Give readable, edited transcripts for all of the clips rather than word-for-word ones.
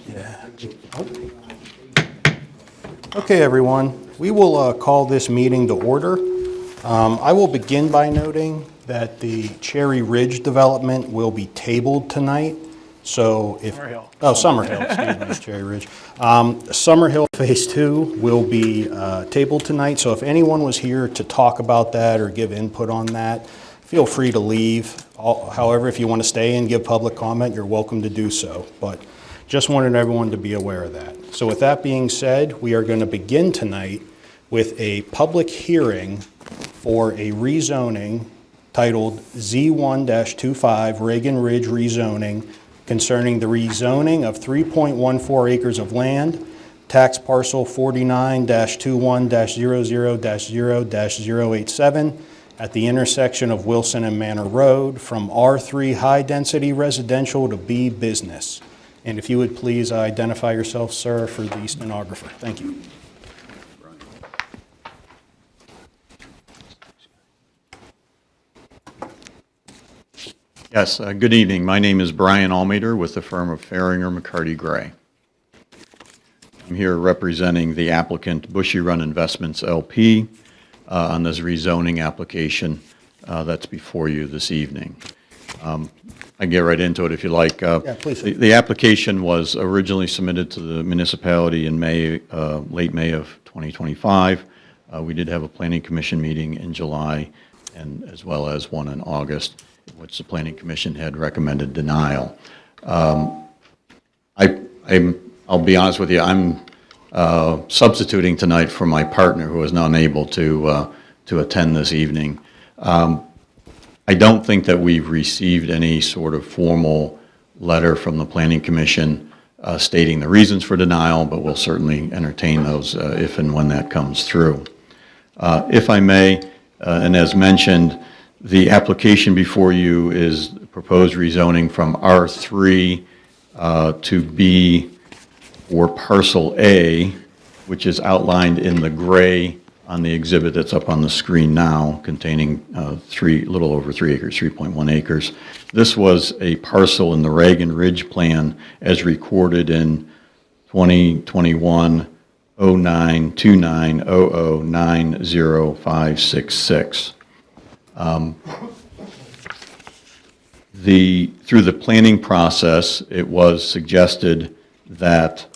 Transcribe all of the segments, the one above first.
Yeah. Okay, everyone. We will call this meeting to order. I will begin by noting that the Cherry Ridge development will be tabled tonight. So if Summerhill. Summerhill, excuse me, Cherry Ridge. Summerhill Phase 2 will be tabled tonight. So if anyone was here to talk about that or give input on that, feel free to leave. However, if you want to stay and give public comment, you're welcome to do so. But just wanted everyone to be aware of that. So with that being said, we are going to begin tonight with a public hearing for a rezoning titled Z1-25 Reagan Ridge rezoning concerning the rezoning of 3.14 acres of land, tax parcel 49-21-00-0-087 at the intersection of Wilson and Manor Road from R3 High Density Residential to B Business. And if you would please identify yourself, sir, for the stenographer. Thank you. Yes, good evening. My name is Brian Almeter with the firm of Farringer McCarty Gray. I'm here representing the applicant Bushy Run Investments LP on this rezoning application that's before you this evening. I can get right into it if you like. Yeah, please. The application was originally submitted to the municipality in May, late May of 2025. We did have a planning commission meeting in July and as well as one in August, in which the planning commission had recommended denial. I'll be honest with you, I'm substituting tonight for my partner who is now unable to attend this evening. I don't think that we've received any sort of formal letter from the Planning Commission stating the reasons for denial, but we'll certainly entertain those if and when that comes through. If I may, and as mentioned, the application before you is proposed rezoning from R3 to B or Parcel A, which is outlined in the gray on the exhibit that's up on the screen now, containing little over 3 acres, 3.1 acres. This was a parcel in the Reagan Ridge plan as recorded in 2021 092900900566. Through the planning process, it was suggested that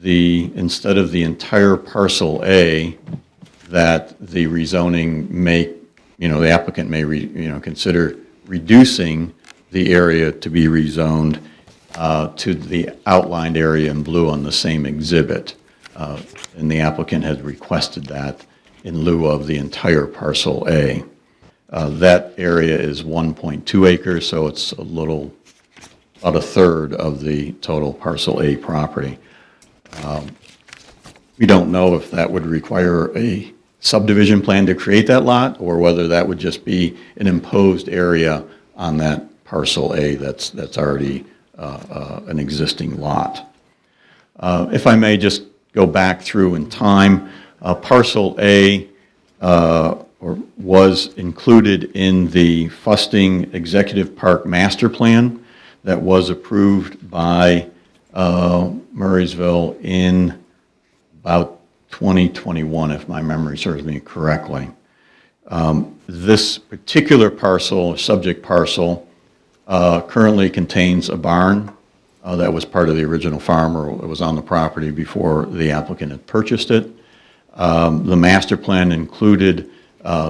instead of the entire parcel A, that the rezoning the applicant may consider reducing the area to be rezoned to the outlined area in blue on the same exhibit. And the applicant has requested that in lieu of the entire parcel A. That area is 1.2 acres, so it's about a third of the total parcel A property. We don't know if that would require a subdivision plan to create that lot or whether that would just be an imposed area on that parcel A that's already an existing lot. If I may just go back through in time, parcel A was included in the Fusting Executive Park Master Plan that was approved by Murraysville in about 2021, if my memory serves me correctly. This particular parcel, subject parcel, currently contains a barn that was part of the original farm, or it was on the property before the applicant had purchased it. The master plan included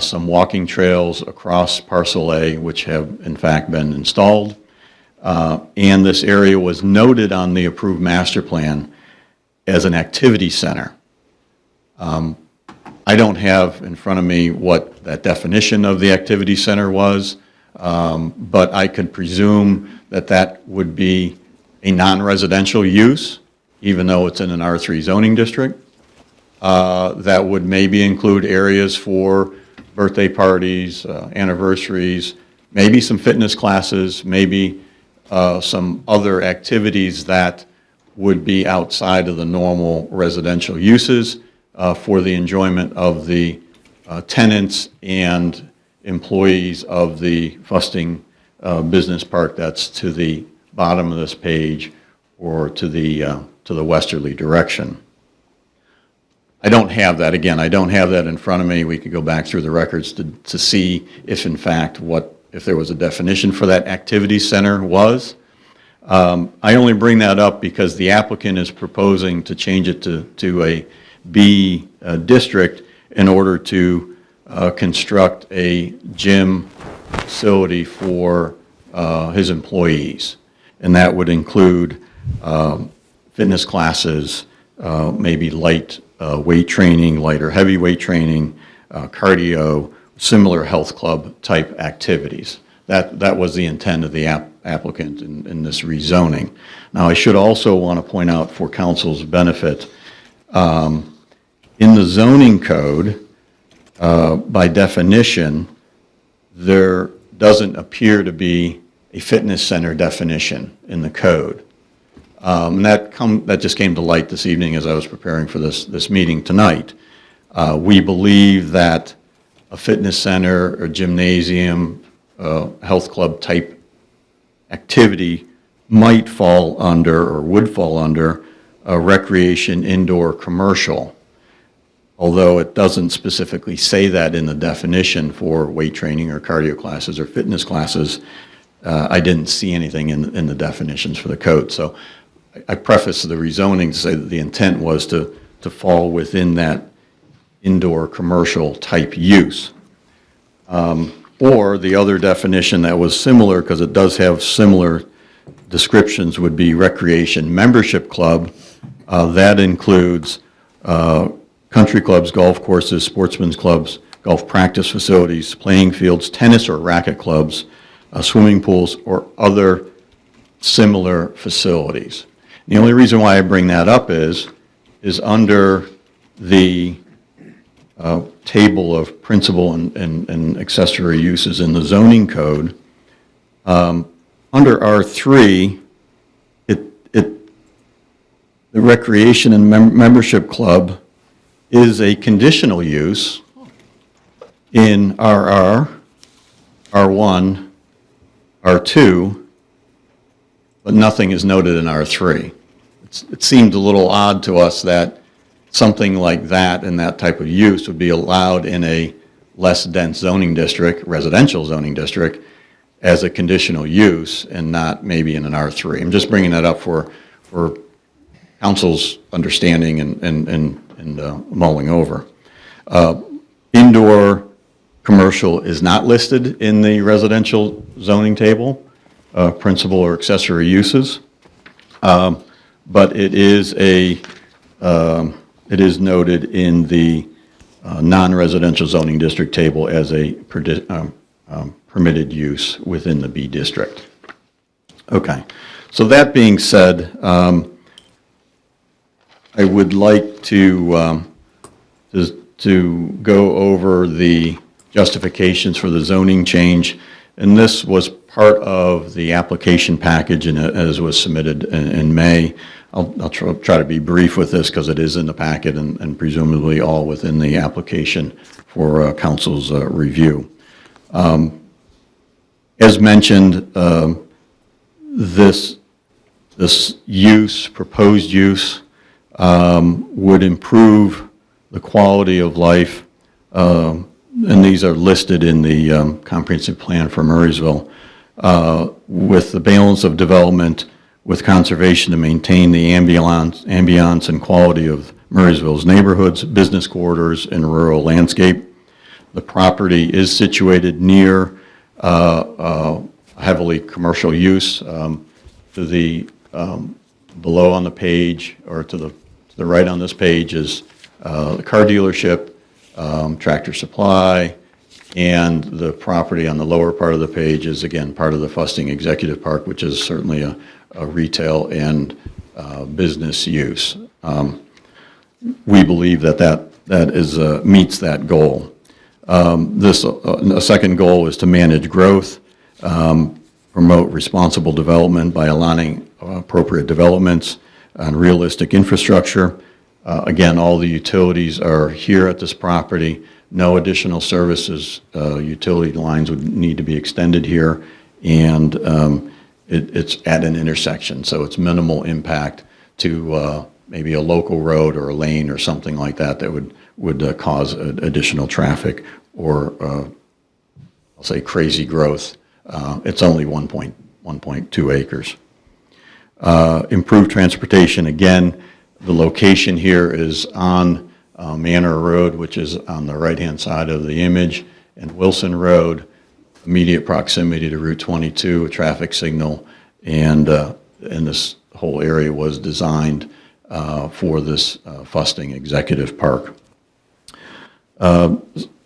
some walking trails across parcel A, which have in fact been installed. And this area was noted on the approved master plan as an activity center. I don't have in front of me what that definition of the activity center was, but I could presume that that would be a non-residential use, even though it's in an R3 zoning district. That would maybe include areas for birthday parties, anniversaries, maybe some fitness classes, maybe some other activities that would be outside of the normal residential uses for the enjoyment of the tenants and employees of the Fusting Business Park that's to the bottom of this page, or to the westerly direction. I don't have that. Again, I don't have that in front of me. We could go back through the records to see if, in fact, if there was a definition for that activity center was. I only bring that up because the applicant is proposing to change it to a B district in order to construct a gym facility for his employees. And that would include fitness classes, maybe light weight training, light or heavy weight training, cardio, similar health club type activities. That was the intent of the applicant in this rezoning. Now, I should also want to point out for council's benefit, in the zoning code, by definition, there doesn't appear to be a fitness center definition in the code. And that just came to light this evening as I was preparing for this meeting tonight. We believe that a fitness center or gymnasium, health club type activity might fall under or would fall under a recreation indoor commercial. Although it doesn't specifically say that in the definition for weight training or cardio classes or fitness classes, I didn't see anything in the definitions for the code. So I preface the rezoning to say that the intent was to fall within that indoor commercial type use. Or the other definition that was similar, because it does have similar descriptions, would be recreation membership club. That includes country clubs, golf courses, sportsmen's clubs, golf practice facilities, playing fields, tennis or racket clubs, swimming pools, or other similar facilities. The only reason why I bring that up is under the table of principal and accessory uses in the zoning code, under R3, the recreation and membership club is a conditional use in RR, R1, R2, but nothing is noted in R3. It seemed a little odd to us that something like that and that type of use would be allowed in a less dense zoning district, residential zoning district, as a conditional use and not maybe in an R3. I'm just bringing that up for council's understanding and mulling over. Indoor commercial is not listed in the residential zoning table, principal or accessory uses, but it is noted in the non-residential zoning district table as a permitted use within the B district. Okay, so that being said, I would like to go over the justifications for the zoning change, and this was part of the application package and as was submitted in May. I'll try to be brief with this because it is in the packet and presumably all within the application for council's review. As mentioned, this use, proposed use, would improve the quality of life, and these are listed in the comprehensive plan for Murraysville, with the balance of development with conservation to maintain the ambiance and quality of Murraysville's neighborhoods, business corridors, and rural landscape. The property is situated near heavily commercial use. To the below on the page, or to the right on this page, is the car dealership, Tractor Supply, and the property on the lower part of the page is again part of the Fusting Executive Park, which is certainly a retail and business use. We believe that is meets that goal. A second goal is to manage growth, promote responsible development by aligning appropriate developments and realistic infrastructure. Again, all the utilities are here at this property. No additional services, utility lines would need to be extended here, and it's at an intersection, so it's minimal impact to maybe a local road or a lane or something like that that would cause additional traffic or I'll say crazy growth. It's only 1.2 acres. Improved transportation, again, the location here is on Manor Road, which is on the right-hand side of the image, and Wilson Road, immediate proximity to Route 22, a traffic signal, and this whole area was designed for this Fusting Executive Park.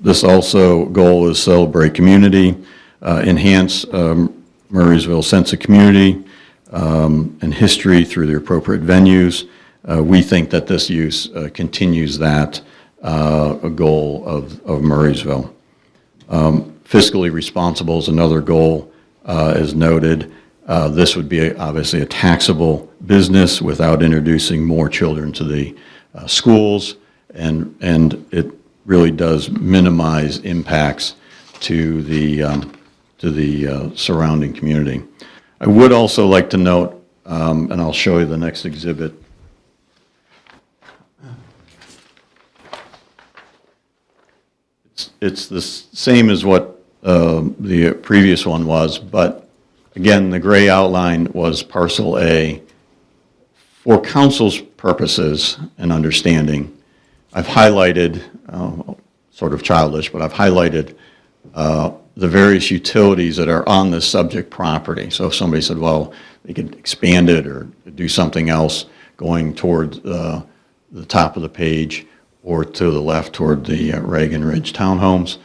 This also goal is celebrate community, enhance Murraysville's sense of community and history through the appropriate venues. We think that this use continues that goal of Murraysville. Fiscally responsible is another goal, as noted. This would be obviously a taxable business without introducing more children to the schools, and it really does minimize impacts to the surrounding community. I would also like to note, and I'll show you the next exhibit. It's the same as what the previous one was, but again, the gray outline was parcel A. For council's purposes and understanding, I've highlighted, sort of childish, but I've highlighted the various utilities that are on this subject property. So if somebody said, well, they could expand it or do something else going toward the top of the page or to the left toward the Reagan Ridge townhomes.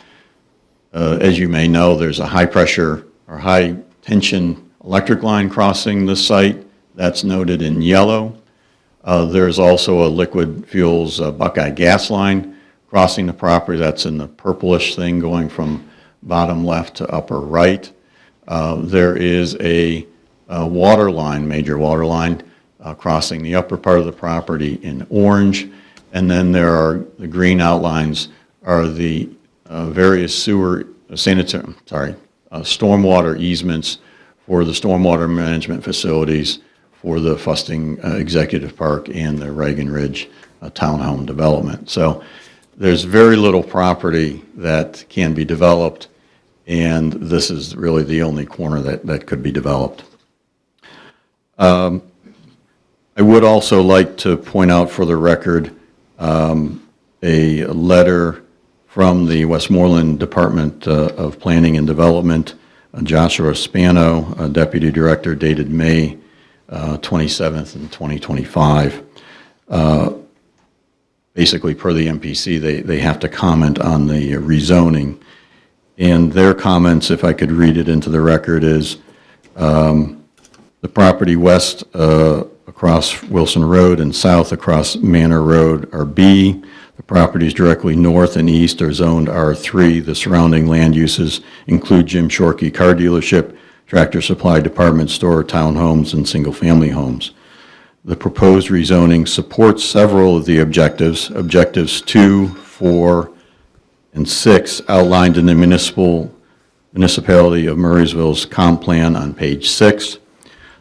As you may know, there's a high pressure or high tension electric line crossing this site. That's noted in yellow. There's also a liquid fuels Buckeye gas line crossing the property. That's in the purplish thing going from bottom left to upper right. There is a water line, major water line, crossing the upper part of the property in orange. And then there are the green outlines are the various stormwater easements for the stormwater management facilities for the Fusting Executive Park and the Reagan Ridge townhome development. So there's very little property that can be developed, and this is really the only corner that could be developed. I would also like to point out for the record a letter from the Westmoreland Department of Planning and Development, Joshua Spano, Deputy Director, dated May 27th in 2025. Basically, per the MPC, they have to comment on the rezoning. And their comments, if I could read it into the record, is the property west across Wilson Road and south across Manor Road are B. The properties directly north and east are zoned R3. The surrounding land uses include Jim Shorkey car dealership, Tractor Supply Department Store, townhomes, and single-family homes. The proposed rezoning supports several of the objectives. Objectives 2, 4, and 6 outlined in the municipality of Murraysville's comp plan on page 6.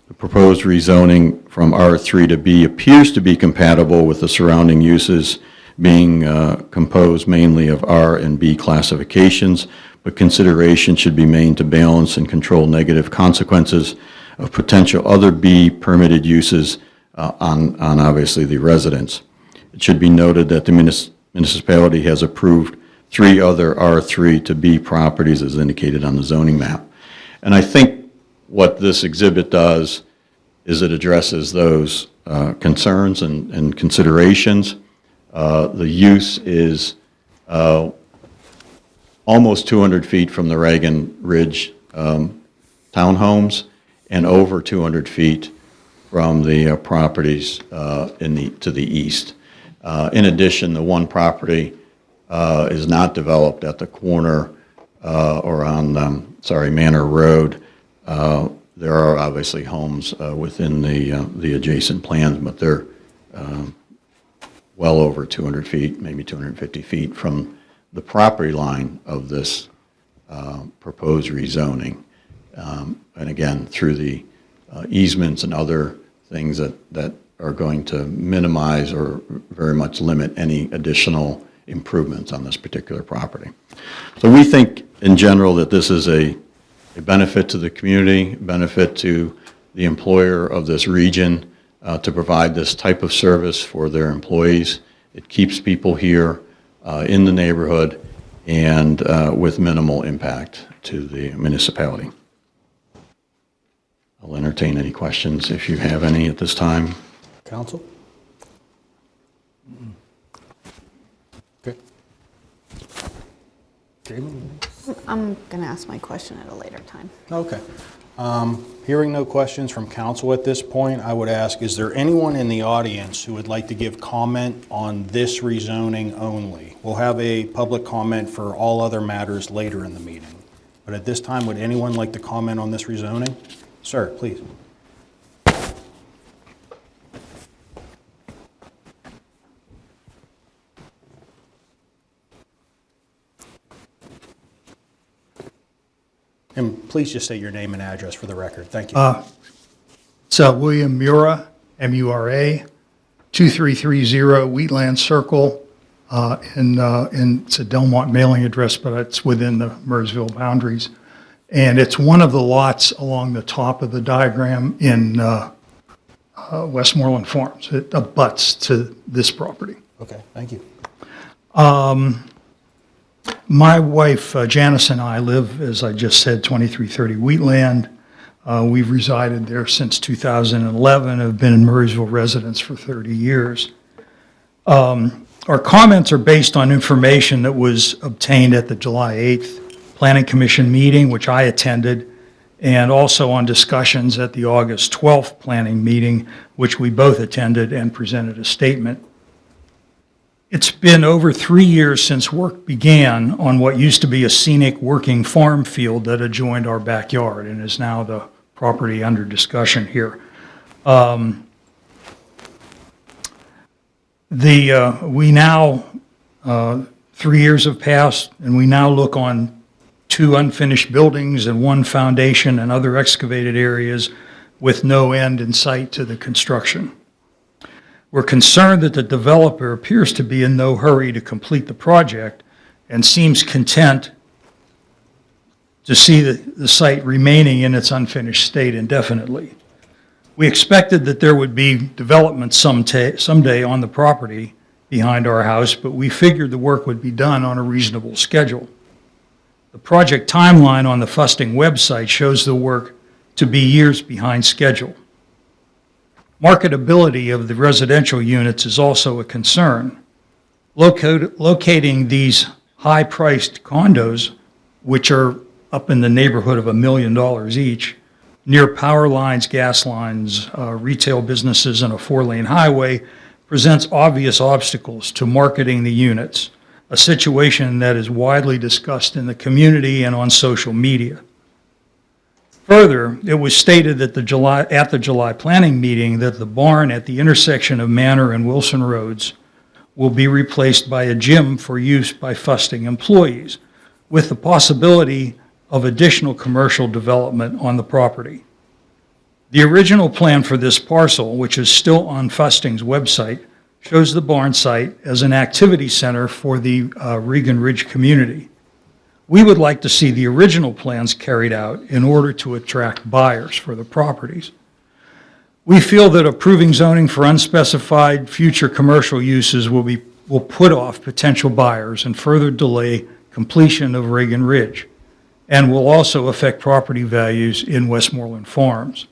The proposed rezoning from R3 to B appears to be compatible with the surrounding uses being composed mainly of R and B classifications, but consideration should be made to balance and control negative consequences of potential other B permitted uses on obviously the residents. It should be noted that the municipality has approved 3 other R3 to B properties as indicated on the zoning map. And I think what this exhibit does is it addresses those concerns and considerations. The use is almost 200 feet from the Reagan Ridge townhomes and over 200 feet from the properties to the east. In addition, the one property is not developed at the corner or on Manor Road. There are obviously homes within the adjacent plans, but they're well over 200 feet, maybe 250 feet from the property line of this proposed rezoning. And again, through the easements and other things that are going to minimize or very much limit any additional improvements on this particular property. So we think in general that this is a benefit to the community, benefit to the employer of this region to provide this type of service for their employees. It keeps people here in the neighborhood and with minimal impact to the municipality. I'll entertain any questions if you have any at this time. Council? Okay. Damon? I'm going to ask my question at a later time. Okay. Hearing no questions from council at this point, I would ask, is there anyone in the audience who would like to give comment on this rezoning only? We'll have a public comment for all other matters later in the meeting. But at this time, would anyone like to comment on this rezoning? Sir, please. And please just state your name and address for the record. Thank you. It's William Mura, M-U-R-A, 2330 Wheatland Circle, and it's a Delmont mailing address, but it's within the Murrysville boundaries. And it's one of the lots along the top of the diagram in Westmoreland Farms. It abuts to this property. Okay, thank you. My wife, Janice, and I live, as I just said, 2330 Wheatland. We've resided there since 2011, have been in Murrysville residents for 30 years. Our comments are based on information that was obtained at the July 8th Planning Commission meeting, which I attended, and also on discussions at the August 12th Planning meeting, which we both attended and presented a statement. It's been over 3 years since work began on what used to be a scenic working farm field that adjoined our backyard and is now the property under discussion here. We now, 3 years have passed, and we now look on 2 unfinished buildings and 1 foundation and other excavated areas with no end in sight to the construction. We're concerned that the developer appears to be in no hurry to complete the project and seems content to see the site remaining in its unfinished state indefinitely. We expected that there would be development someday on the property behind our house, but we figured the work would be done on a reasonable schedule. The project timeline on the Fusting website shows the work to be years behind schedule. Marketability of the residential units is also a concern. Locating these high-priced condos, which are up in the neighborhood of $1 million each, near power lines, gas lines, retail businesses, and a 4-lane highway, presents obvious obstacles to marketing the units, a situation that is widely discussed in the community and on social media. Further, it was stated at the July Planning meeting that the barn at the intersection of Manor and Wilson Roads will be replaced by a gym for use by Fusting employees, with the possibility of additional commercial development on the property. The original plan for this parcel, which is still on Fusting's website, shows the barn site as an activity center for the Regan Ridge community. We would like to see the original plans carried out in order to attract buyers for the properties. We feel that approving zoning for unspecified future commercial uses will put off potential buyers and further delay completion of Regan Ridge, and will also affect property values in Westmoreland Farms.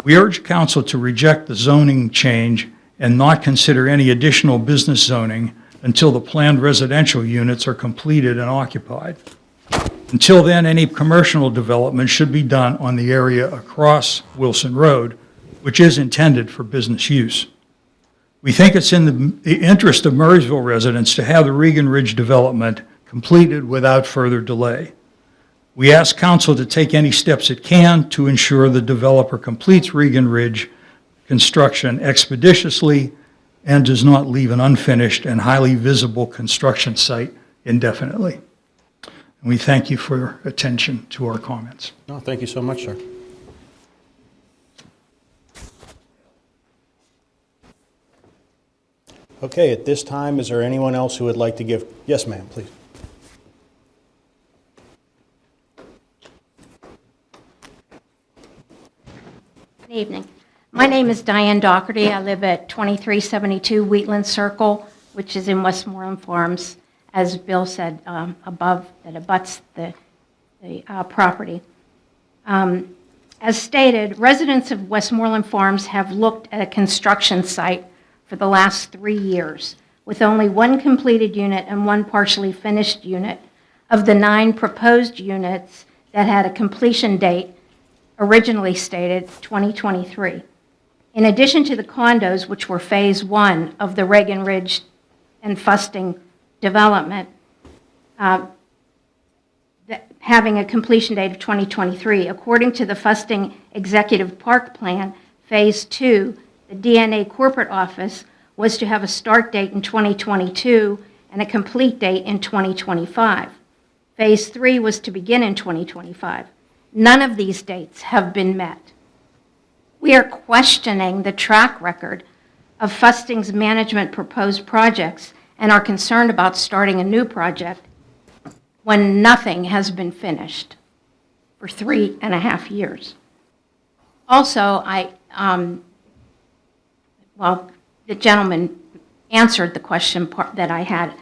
We urge council to reject the zoning change and not consider any additional business zoning until the planned residential units are completed and occupied. Until then, any commercial development should be done on the area across Wilson Road, which is intended for business use. We think it's in the interest of Murrysville residents to have the Regan Ridge development completed without further delay. We ask council to take any steps it can to ensure the developer completes Regan Ridge construction expeditiously and does not leave an unfinished and highly visible construction site indefinitely. And we thank you for your attention to our comments. No, thank you so much, sir. Okay, at this time, is there anyone else who would like to give? Yes, ma'am, please. Good evening. My name is Diane Doherty. I live at 2372 Wheatland Circle, which is in Westmoreland Farms, as Bill said, above, that abuts the property. As stated, residents of Westmoreland Farms have looked at a construction site for the last 3 years, with only one completed unit and one partially finished unit of the 9 proposed units that had a completion date originally stated 2023. In addition to the condos, which were Phase 1 of the Reagan Ridge and Fusting development, having a completion date of 2023. According to the Fusting Executive Park Plan, Phase 2, the DNA corporate office was to have a start date in 2022 and a complete date in 2025. Phase 3 was to begin in 2025. None of these dates have been met. We are questioning the track record of Fusting's management proposed projects and are concerned about starting a new project when nothing has been finished for 3.5 years. Also, the gentleman answered the question that I had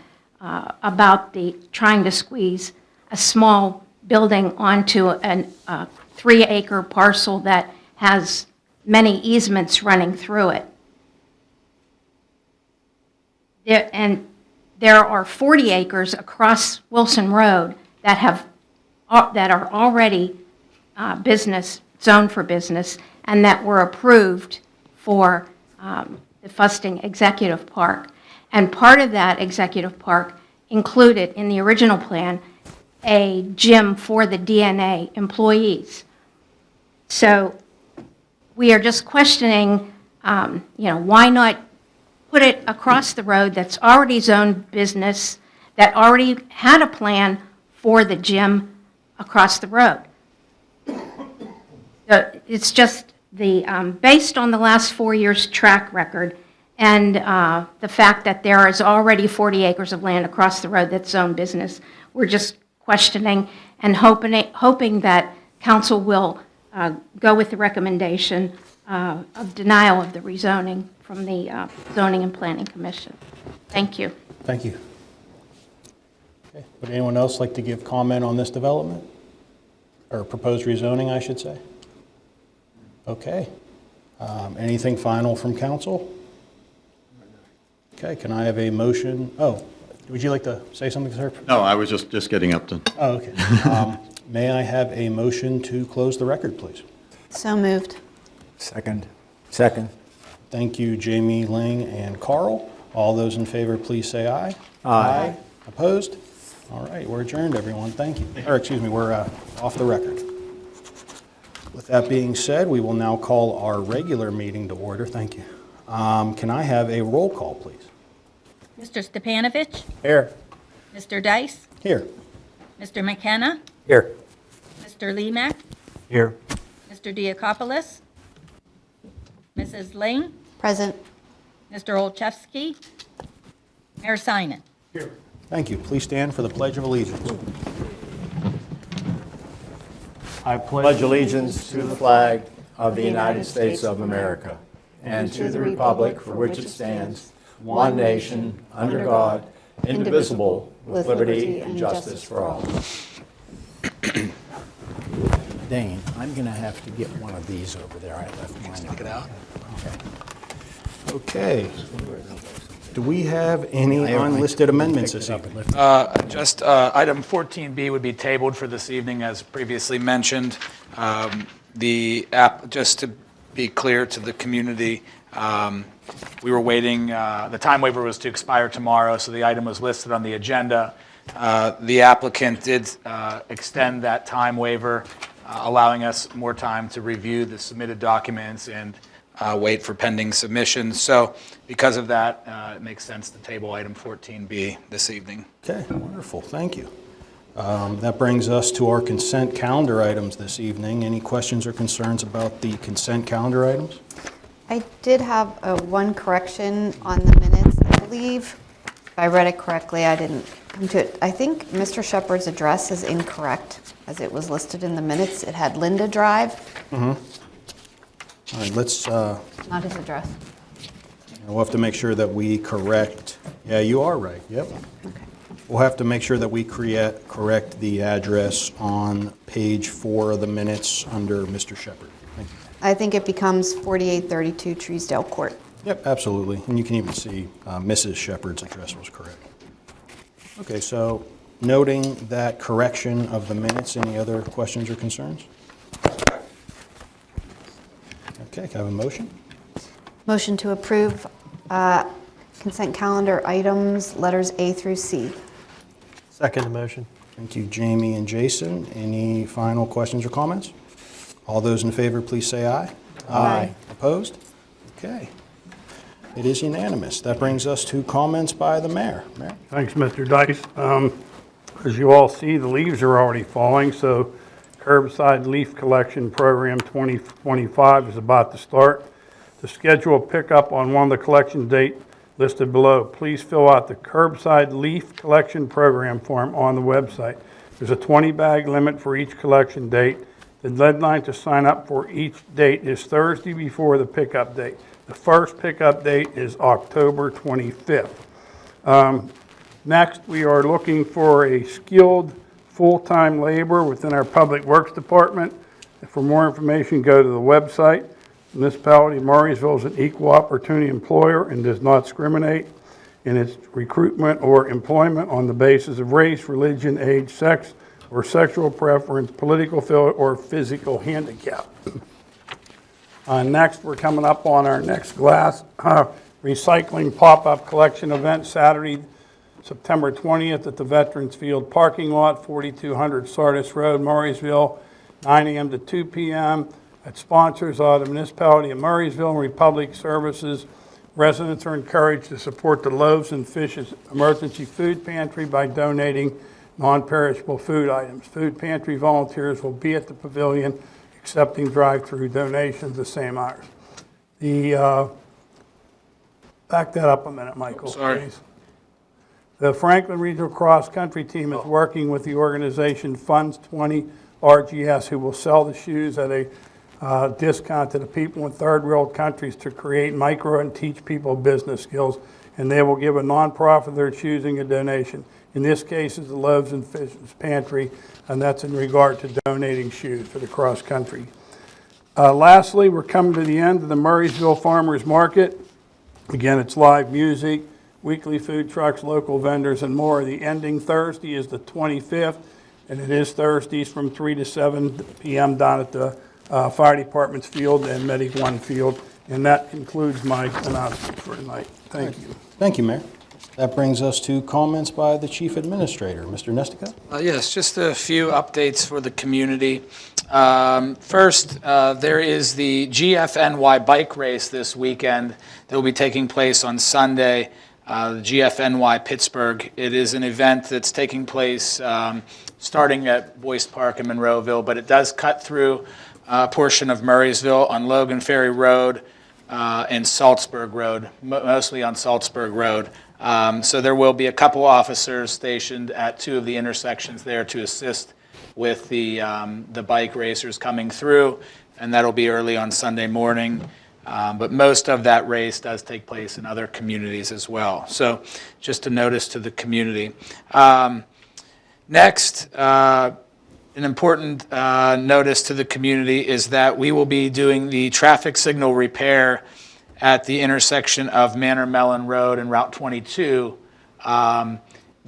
about trying to squeeze a small building onto a 3-acre parcel that has many easements running through it. There are 40 acres across Wilson Road that are already zoned for business, and that were approved for the Fusting Executive Park. And part of that executive park included, in the original plan, a gym for the DNA employees. So we are just questioning, why not put it across the road that's already zoned business, that already had a plan for the gym across the road. It's just based on the last 4 years' track record and the fact that there is already 40 acres of land across the road that's zoned business, we're just questioning and hoping that council will go with the recommendation of denial of the rezoning from the Zoning and Planning Commission. Thank you. Thank you. Okay. Would anyone else like to give comment on this development? Or proposed rezoning, I should say? Okay. Anything final from council? Okay, can I have a motion? Oh, would you like to say something, sir? No, I was just getting up to. Oh, okay. May I have a motion to close the record, please? So moved. Second. Thank you, Jamie, Ling, and Carl. All those in favor, please say aye. Aye. Opposed? All right, we're adjourned, everyone. Thank you. Or, excuse me, we're off the record. With that being said, we will now call our regular meeting to order. Thank you. Can I have a roll call, please? Mr. Stepanovich, Here. Mr. Dice, Here. Mr. McKenna, Here. Mr. Lemak, Here. Mr. Diakopoulos, Mrs. Ling, Present. Mr. Olszewski, Mayor Simon. Thank you. Please stand for the Pledge of Allegiance. I pledge allegiance to the flag of the United States of America and to the republic for which it stands, one nation, under God, indivisible, with liberty and justice for all. Dane, I'm going to have to get one of these over there. I left mine. Stick it out. Okay. Do we have any unlisted amendments this evening? Just item 14B would be tabled for this evening, as previously mentioned. Just to be clear to the community, we were waiting, the time waiver was to expire tomorrow, so the item was listed on the agenda. The applicant did extend that time waiver, allowing us more time to review the submitted documents and wait for pending submissions. So because of that, it makes sense to table item 14B this evening. Okay, wonderful. Thank you. That brings us to our consent calendar items this evening. Any questions or concerns about the consent calendar items? I did have one correction on the minutes. I believe, if I read it correctly, I didn't come to it. I think Mr. Shepherd's address is incorrect, as it was listed in the minutes. It had Linda Drive, All right, let's, not his address. we'll have to make sure that we correct, yeah, you are right, yep. Okay. We'll have to make sure that we correct the address on page 4 of the minutes under Mr. Shepherd. Thank you. I think it becomes 4832 Treesdale Court. Yep, absolutely. And you can even see Mrs. Shepherd's address was correct. Okay, so noting that correction of the minutes, any other questions or concerns? Okay, can I have a motion? Motion to approve consent calendar items, letters A through C. Second the motion. Thank you, Jamie and Jason. Any final questions or comments? All those in favor, please say aye. Aye. Opposed? Okay. It is unanimous. That brings us to comments by the mayor. Mayor? Thanks, Mr. Dice. As you all see, the leaves are already falling, so curbside leaf collection program 2025 is about to start. To schedule a pickup on one of the collection dates listed below, please fill out the curbside leaf collection program form on the website. There's a 20-bag limit for each collection date. The deadline to sign up for each date is Thursday before the pickup date. The first pickup date is October 25th. Next, we are looking for a skilled full-time laborer within our Public Works Department. For more information, go to the website. Municipality of Murraysville is an equal opportunity employer and does not discriminate in its recruitment or employment on the basis of race, religion, age, sex, or sexual preference, political affiliation, or physical handicap. Next, we're coming up on our next glass recycling pop-up collection event Saturday, September 20th at the Veterans Field parking lot, 4200 Sardis Road, Murraysville, 9 a.m. to 2 p.m. At sponsors are the Municipality of Murraysville and Republic Services. Residents are encouraged to support the Loaves and Fishes Emergency Food Pantry by donating non-perishable food items. Food pantry volunteers will be at the pavilion accepting drive-through donations the same hours. Back that up a minute, Michael, Sorry. please. The Franklin Regional Cross Country Team is working with the organization Funds 20 RGS, who will sell the shoes at a discount to the people in third world countries to create micro and teach people business skills, and they will give a nonprofit of their choosing a donation. In this case, it's the Loaves and Fishes Pantry, and that's in regard to donating shoes for the cross country. Lastly, we're coming to the end of the Murraysville Farmers Market. Again, it's live music, weekly food trucks, local vendors, and more. The ending Thursday is the 25th, and it is Thursdays from 3 to 7 p.m. down at the Fire Department's field and Medic One field. And that concludes my announcement for tonight. Thank you. Thank you, Mayor. That brings us to comments by the Chief Administrator. Mr. Nestica? Yes, just a few updates for the community. First, there is the GFNY bike race this weekend that will be taking place on Sunday, the GFNY Pittsburgh. It is an event that's taking place starting at Boyce Park in Monroeville, but it does cut through a portion of Murraysville on Logan Ferry Road and Salzburg Road, mostly on Salzburg Road. So there will be a couple officers stationed at two of the intersections there to assist with the bike racers coming through, and that'll be early on Sunday morning. But most of that race does take place in other communities as well. So just a notice to the community. Next, an important notice to the community is that we will be doing the traffic signal repair at the intersection of Manor Mellon Road and Route 22.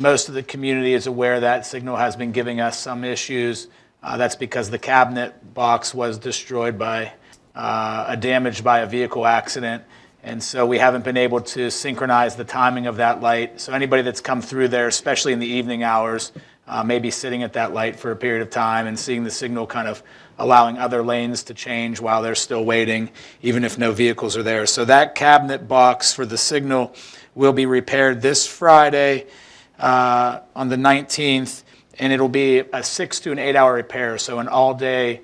Most of the community is aware that signal has been giving us some issues. That's because the cabinet box was destroyed by damaged by a vehicle accident. And so we haven't been able to synchronize the timing of that light. So anybody that's come through there, especially in the evening hours, may be sitting at that light for a period of time and seeing the signal kind of allowing other lanes to change while they're still waiting, even if no vehicles are there. So that cabinet box for the signal will be repaired this Friday on the 19th, and it'll be a 6 to 8 hour repair, so an all-day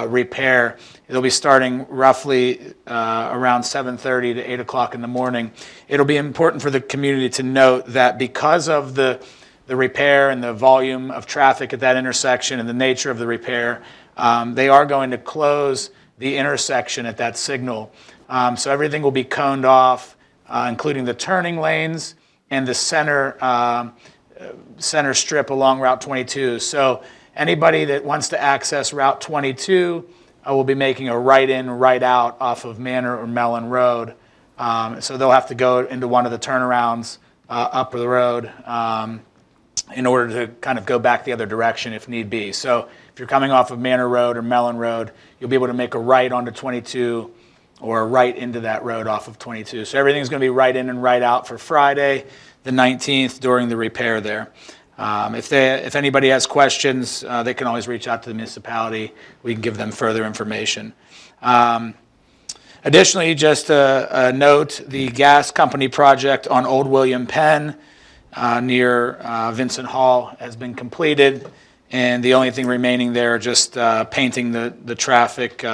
repair. It'll be starting roughly around 7:30 to 8 o'clock in the morning. It'll be important for the community to note that because of the repair and the volume of traffic at that intersection and the nature of the repair, they are going to close the intersection at that signal. So everything will be coned off, including the turning lanes and the center strip along Route 22. So anybody that wants to access Route 22 will be making a right in, right out off of Manor or Mellon Road. So they'll have to go into one of the turnarounds up the road in order to kind of go back the other direction if need be. So if you're coming off of Manor Road or Mellon Road, you'll be able to make a right onto 22 or right into that road off of 22. So everything's going to be right in and right out for Friday, the 19th, during the repair there. If anybody has questions, they can always reach out to the municipality. We can give them further information. Additionally, just a note, the gas company project on Old William Penn near Vincent Hall has been completed, and the only thing remaining there just painting the traffic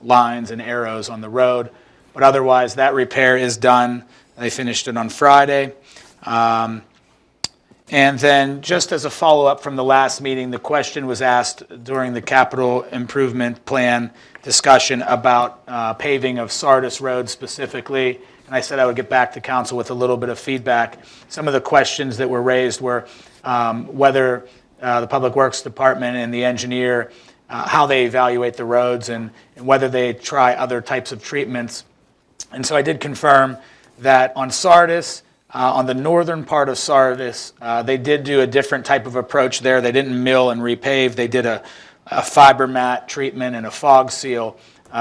lines and arrows on the road. But otherwise, that repair is done. They finished it on Friday. And then just as a follow-up from the last meeting, the question was asked during the capital improvement plan discussion about paving of Sardis Road specifically. And I said I would get back to council with a little bit of feedback. Some of the questions that were raised were whether the Public Works Department and the engineer, how they evaluate the roads and whether they try other types of treatments. And so I did confirm that on Sardis, on the northern part of Sardis, they did do a different type of approach there. They didn't mill and repave. They did a fiber mat treatment and a fog seal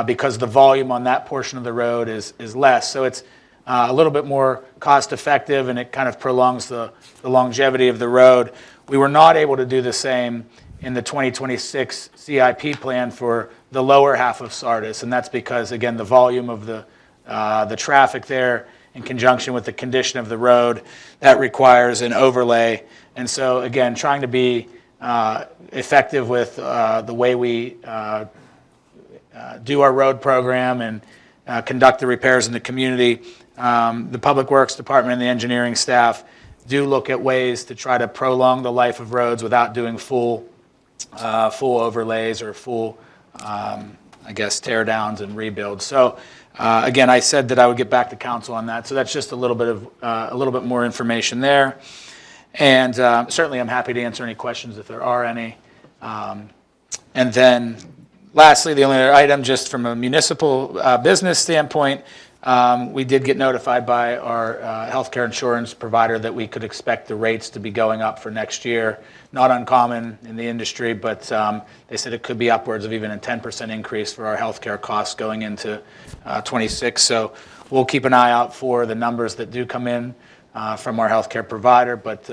because the volume on that portion of the road is less. So it's a little bit more cost effective, and it kind of prolongs the longevity of the road. We were not able to do the same in the 2026 CIP plan for the lower half of Sardis, and that's because, again, the volume of the traffic there in conjunction with the condition of the road, that requires an overlay. And so, again, trying to be effective with the way we do our road program and conduct the repairs in the community, the Public Works Department and the engineering staff do look at ways to try to prolong the life of roads without doing full overlays or full, tear downs and rebuilds. So again, I said that I would get back to council on that. So that's just a little bit more information there. And certainly I'm happy to answer any questions if there are any. And then lastly, the only other item, just from a municipal business standpoint, we did get notified by our healthcare insurance provider that we could expect the rates to be going up for next year. Not uncommon in the industry, but they said it could be upwards of even a 10% increase for our healthcare costs going into 26. So we'll keep an eye out for the numbers that do come in from our healthcare provider. But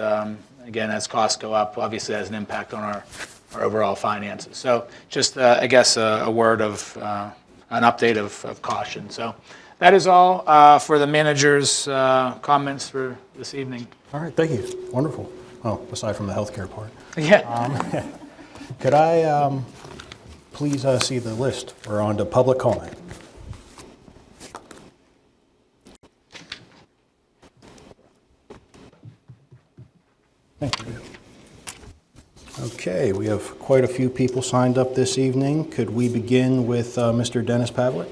again, as costs go up, obviously it has an impact on our overall finances. So just, a word of an update of caution. So that is all for the manager's comments for this evening. All right, thank you. Wonderful. Oh, aside from the healthcare part. Yeah. Could I please see the list? We're on to public comment. Thank you. Okay, we have quite a few people signed up this evening. Could we begin with Mr. Dennis Pavlik?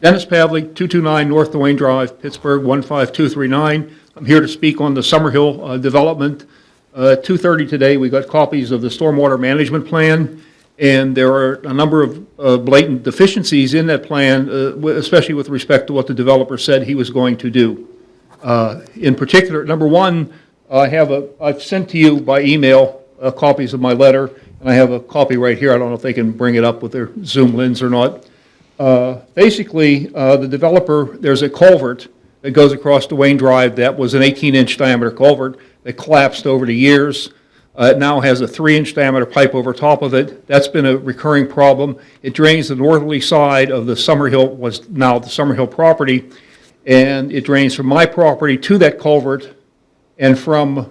Dennis Pavlik, 229 North Duane Drive, Pittsburgh, 15239. I'm here to speak on the Summerhill development. 2:30 today, we got copies of the stormwater management plan, and there are a number of blatant deficiencies in that plan, especially with respect to what the developer said he was going to do. In particular, number one, I've sent to you by email copies of my letter, and I have a copy right here. I don't know if they can bring it up with their Zoom lens or not. Basically, the developer, there's a culvert that goes across Duane Drive that was an 18-inch diameter culvert that collapsed over the years. It now has a 3-inch diameter pipe over top of it. That's been a recurring problem. It drains the northerly side of the Summerhill, was now the Summerhill property, and it drains from my property to that culvert, and from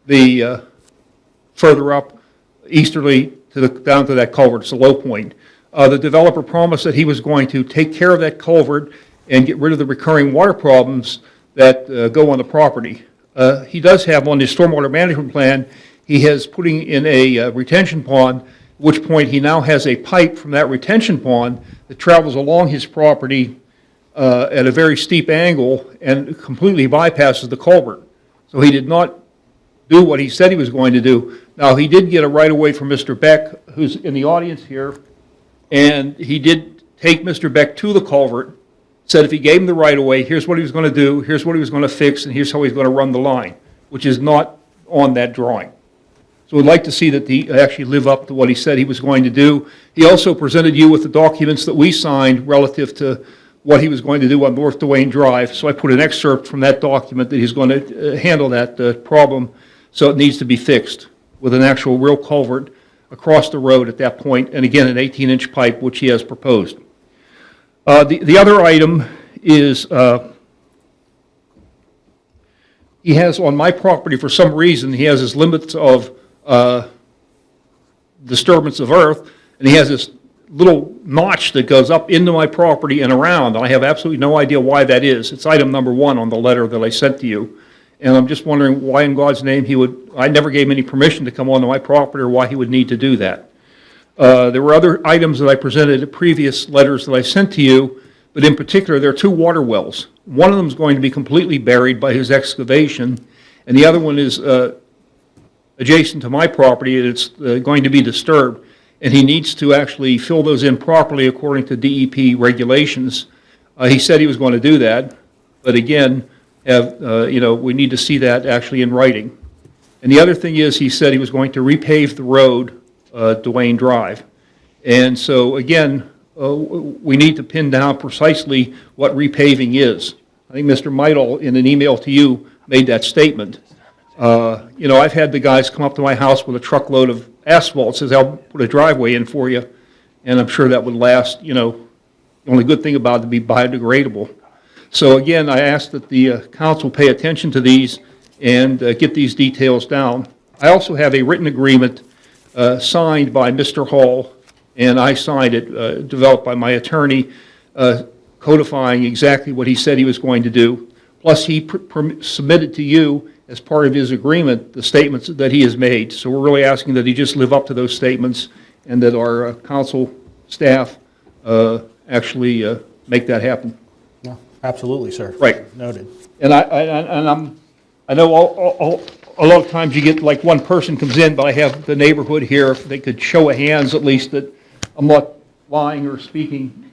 the further up easterly to down to that culvert. It's a low point. The developer promised that he was going to take care of that culvert and get rid of the recurring water problems that go on the property. He does have on his stormwater management plan, he has putting in a retention pond, at which point he now has a pipe from that retention pond that travels along his property at a very steep angle and completely bypasses the culvert. So he did not do what he said he was going to do. Now, he did get a right-of-way from Mr. Beck, who's in the audience here, and he did take Mr. Beck to the culvert, said if he gave him the right-of-way, here's what he was going to do, here's what he was going to fix, and here's how he's going to run the line, which is not on that drawing. So we'd like to see that he actually live up to what he said he was going to do. He also presented you with the documents that we signed relative to what he was going to do on North Duane Drive. So I put an excerpt from that document that he's going to handle that problem, so it needs to be fixed with an actual real culvert across the road at that point, and again, an 18-inch pipe, which he has proposed. The other item is he has on my property, for some reason, he has his limits of disturbance of earth, and he has this little notch that goes up into my property and around. I have absolutely no idea why that is. It's item number 1 on the letter that I sent to you. And I'm just wondering why in God's name I never gave him any permission to come onto my property or why he would need to do that. There were other items that I presented in previous letters that I sent to you, but in particular, there are 2 water wells. One of them is going to be completely buried by his excavation, and the other one is adjacent to my property, and it's going to be disturbed. And he needs to actually fill those in properly according to DEP regulations. He said he was going to do that, but again, we need to see that actually in writing. And the other thing is, he said he was going to repave the road, Duane Drive. And so again, we need to pin down precisely what repaving is. I think Mr. Meidel, in an email to you, made that statement. I've had the guys come up to my house with a truckload of asphalt, says, I'll put a driveway in for you, and I'm sure that would last, the only good thing about it would be biodegradable. So again, I ask that the council pay attention to these and get these details down. I also have a written agreement signed by Mr. Hall, and I signed it, developed by my attorney, codifying exactly what he said he was going to do. Plus, he submitted to you, as part of his agreement, the statements that he has made. So we're really asking that he just live up to those statements and that our council staff actually make that happen. No, absolutely, sir. Right. Noted. And I know a lot of times you get like one person comes in, but I have the neighborhood here, if they could show of hands at least that I'm not lying or speaking.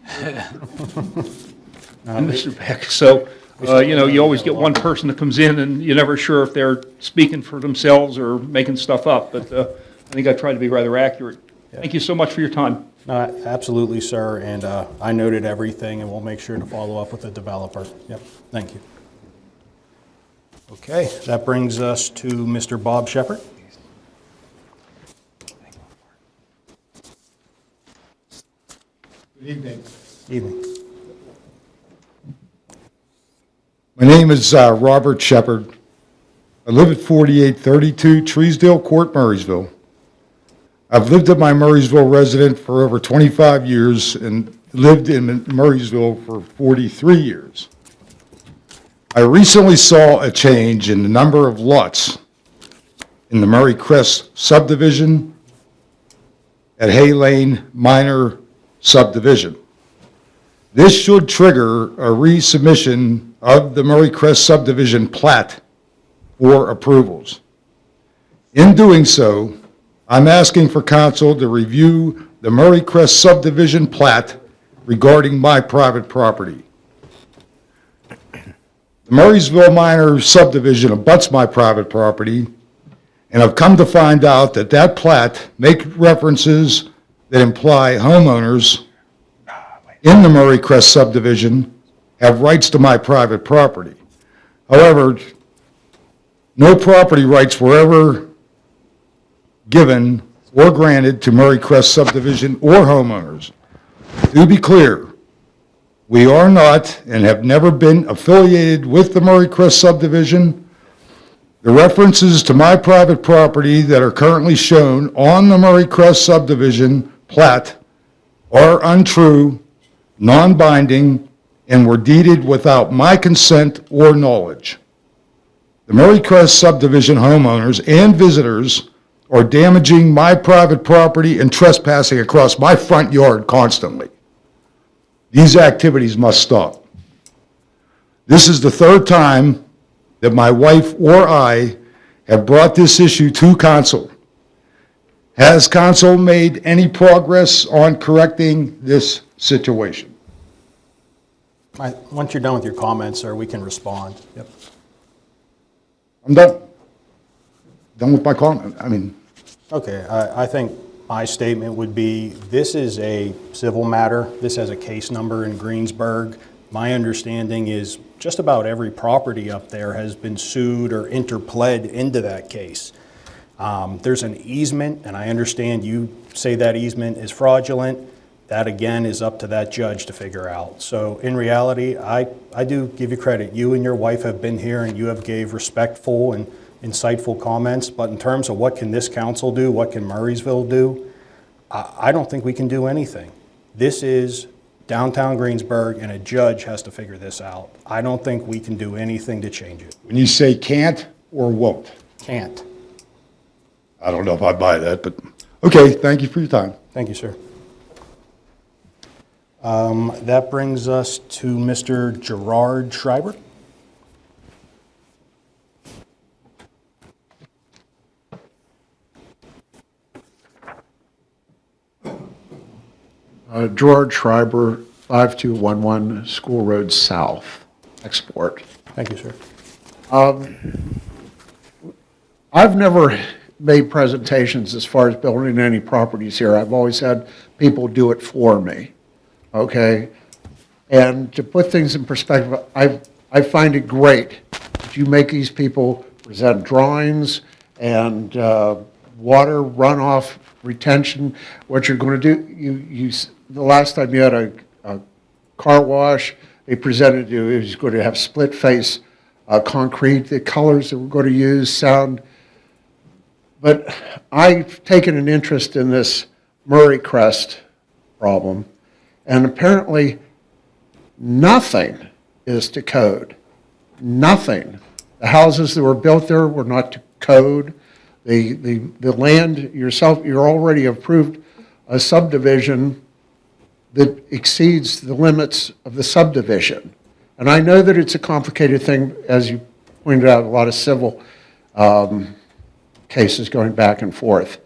Mr. Beck, so, you always get one person that comes in and you're never sure if they're speaking for themselves or making stuff up, but I think I tried to be rather accurate. Thank you so much for your time. No, absolutely, sir, and I noted everything, and we'll make sure to follow up with the developer. Yep, thank you. Okay, that brings us to Mr. Bob Shepherd. Good evening. Evening. My name is Robert Shepherd. I live at 4832 Treesdale Court, Murraysville. I've lived at my Murraysville residence for over 25 years and lived in Murraysville for 43 years. I recently saw a change in the number of lots in the Murray Crest subdivision at Hay Lane Minor subdivision. This should trigger a resubmission of the Murray Crest subdivision plat for approvals. In doing so, I'm asking for council to review the Murray Crest subdivision plat regarding my private property. The Murraysville Minor subdivision abuts my private property, and I've come to find out that that plat makes references that imply homeowners in the Murray Crest subdivision have rights to my private property. However, no property rights were ever given or granted to Murray Crest subdivision or homeowners. To be clear, We are not and have never been affiliated with the Murray Crest subdivision. The references to my private property that are currently shown on the Murray Crest subdivision plat are untrue, non-binding, and were deeded without my consent or knowledge. The Murray Crest subdivision homeowners and visitors are damaging my private property and trespassing across my front yard constantly. These activities must stop. This is the third time that my wife or I have brought this issue to council. Has council made any progress on correcting this situation? Once you're done with your comments, sir, we can respond. Yep. I'm done. Done with my comment. I mean, Okay, I think my statement would be, this is a civil matter. This has a case number in Greensburg. My understanding is just about every property up there has been sued or interpled into that case. There's an easement, and I understand you say that easement is fraudulent. That, again, is up to that judge to figure out. So in reality, I do give you credit. You and your wife have been here, and you have gave respectful and insightful comments. But in terms of what can this council do, what can Murraysville do, I don't think we can do anything. This is downtown Greensburg, and a judge has to figure this out. I don't think we can do anything to change it. when you say can't or won't, Can't. I don't know if I buy that, but, okay, thank you for your time. Thank you, sir. That brings us to Mr. Gerard Schreiber. George Schreiber, 5211 School Road South, Export. Thank you, sir. I've never made presentations as far as building any properties here. I've always had people do it for me, okay? And to put things in perspective, I find it great that you make these people present drawings and water runoff retention, what you're going to do. The last time you had a car wash, they presented you, it was going to have split face concrete, the colors that we're going to use, sound. But I've taken an interest in this Murray Crest problem, and apparently nothing is to code. Nothing. The houses that were built there were not to code. The land yourself, you're already approved a subdivision that exceeds the limits of the subdivision. And I know that it's a complicated thing, as you pointed out, a lot of civil cases going back and forth.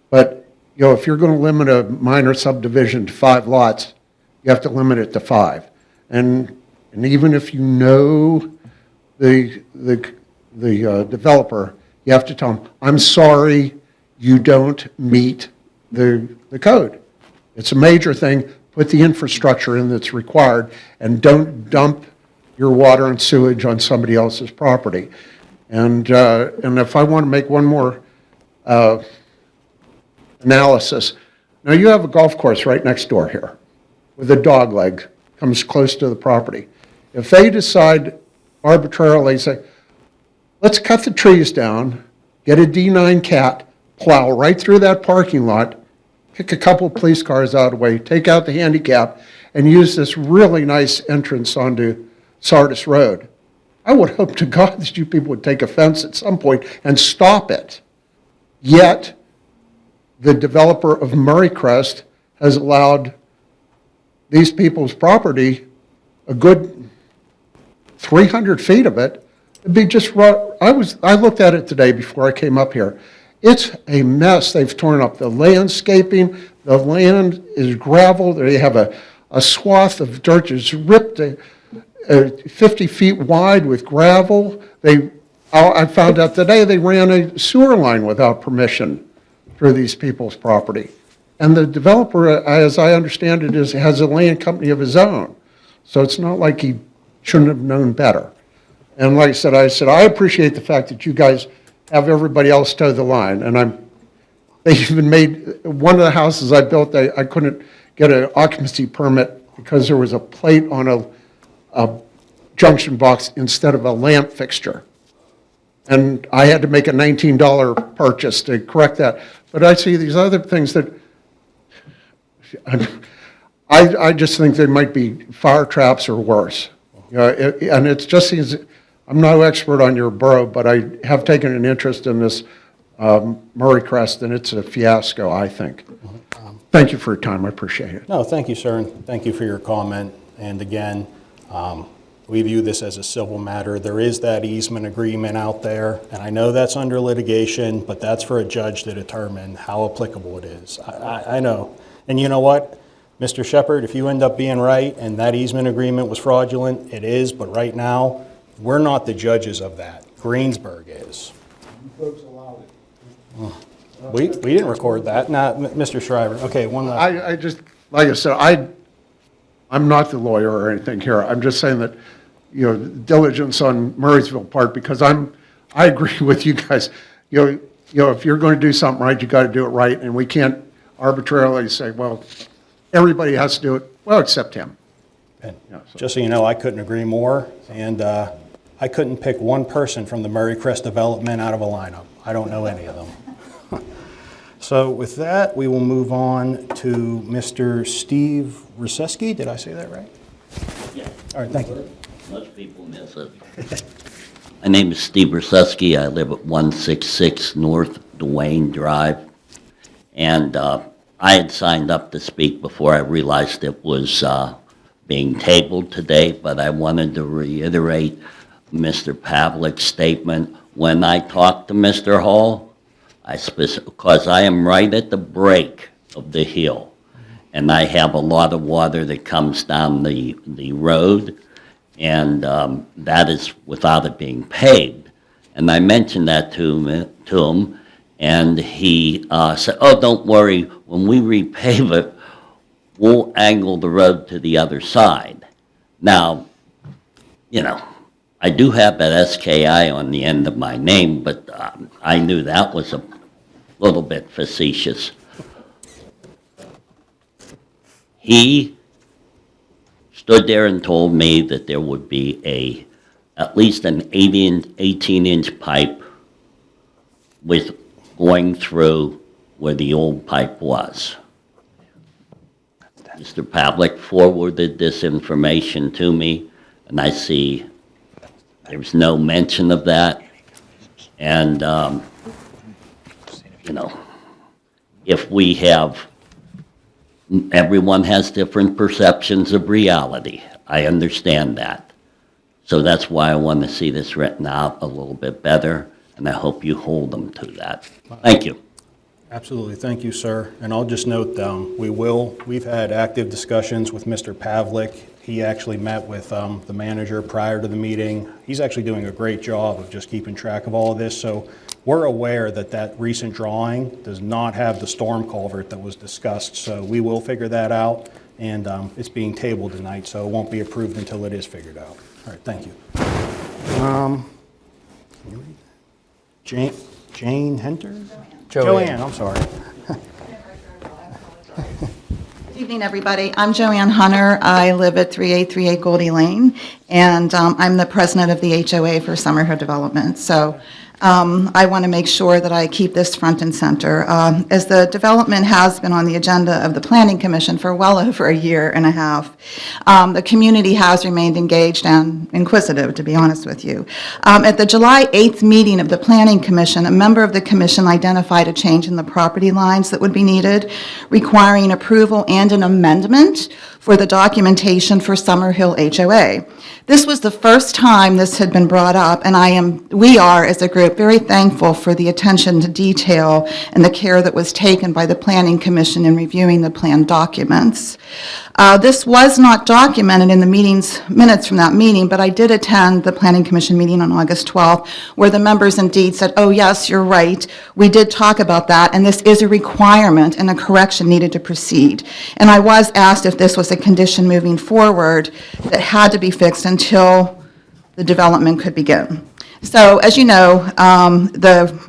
But, you know, if you're going to limit a minor subdivision to 5 lots, you have to limit it to 5. And even if you know the developer, you have to tell them, I'm sorry, you don't meet the code. It's a major thing. Put the infrastructure in that's required, and don't dump your water and sewage on somebody else's property. And if I want to make one more analysis, now you have a golf course right next door here with a dog leg, comes close to the property. If they decide arbitrarily, say, let's cut the trees down, get a D9 cat, plow right through that parking lot, pick a couple police cars out of the way, take out the handicap, and use this really nice entrance onto Sardis Road. I would hope to God that you people would take offense at some point and stop it. Yet, the developer of Murray Crest has allowed these people's property, a good 300 feet of it, to be just right. I looked at it today before I came up here. It's a mess. They've torn up the landscaping. The land is gravel. They have a swath of dirt that's ripped 50 feet wide with gravel. I found out today they ran a sewer line without permission through these people's property. And the developer, as I understand it, has a land company of his own. So it's not like he shouldn't have known better. And like I said, I appreciate the fact that you guys have everybody else toe the line. And they even made, one of the houses I built, I couldn't get an occupancy permit because there was a plate on a junction box instead of a lamp fixture. And I had to make a $19 purchase to correct that. But I see these other things that, I just think they might be fire traps or worse. You know, and it just seems, I'm no expert on your borough, but I have taken an interest in this Murray Crest, and it's a fiasco, I think. Thank you for your time, I appreciate it. No, thank you, sir, and thank you for your comment. And again, we view this as a civil matter. There is that easement agreement out there, and I know that's under litigation, but that's for a judge to determine how applicable it is. I know. And you know what, Mr. Shepherd, if you end up being right and that easement agreement was fraudulent, it is, but right now, we're not the judges of that. Greensburg is. We didn't record that. Nah, Mr. Shriver. Okay, one last. I just, like I said, I'm not the lawyer or anything here. I'm just saying that, you know, diligence on Murraysville part, because I agree with you guys. You know, if you're going to do something right, you got to do it right, and we can't arbitrarily say, well, everybody has to do it, well, except him. And just so you know, I couldn't agree more, and I couldn't pick one person from the Murray Crest development out of a lineup. I don't know any of them. So with that, we will move on to Mr. Steve Ruseski. Did I say that right? Yeah. All right, thank you. Most people miss it. My name is Steve Ruseski. I live at 166 North Duane Drive. And I had signed up to speak before I realized it was being tabled today, but I wanted to reiterate Mr. Pavlik's statement. When I talked to Mr. Hall, because I am right at the break of the hill, and I have a lot of water that comes down the road, and that is without it being paved. And I mentioned that to him, and he said, oh, don't worry, when we repave it, we'll angle the road to the other side. Now, you know, I do have that SKI on the end of my name, but I knew that was a little bit facetious. He stood there and told me that there would be at least an 18-inch pipe with going through where the old pipe was. Mr. Pavlik forwarded this information to me, and I see there's no mention of that. And, you know, if we have, everyone has different perceptions of reality. I understand that. So that's why I want to see this written out a little bit better, and I hope you hold them to that. Thank you. Absolutely, thank you, sir. And I'll just note, we've had active discussions with Mr. Pavlik. He actually met with the manager prior to the meeting. He's actually doing a great job of just keeping track of all of this. So we're aware that that recent drawing does not have the storm culvert that was discussed. So we will figure that out, and it's being tabled tonight, so it won't be approved until it is figured out. All right, thank you. Jane Henter? Joanne, I'm sorry. Good evening, everybody. I'm Joanne Hunter. I live at 3838 Goldie Lane, and I'm the president of the HOA for Summerhill Development. So I want to make sure that I keep this front and center. As the development has been on the agenda of the Planning Commission for well over a year and a half, the community has remained engaged and inquisitive, to be honest with you. At the July 8th meeting of the Planning Commission, a member of the commission identified a change in the property lines that would be needed, requiring approval and an amendment for the documentation for Summerhill HOA. This was the first time this had been brought up, and we are, as a group, very thankful for the attention to detail and the care that was taken by the Planning Commission in reviewing the plan documents. This was not documented in the minutes from that meeting, but I did attend the Planning Commission meeting on August 12th, where the members indeed said, oh yes, you're right, we did talk about that, and this is a requirement and a correction needed to proceed. And I was asked if this was a condition moving forward that had to be fixed until the development could begin. So, as you know,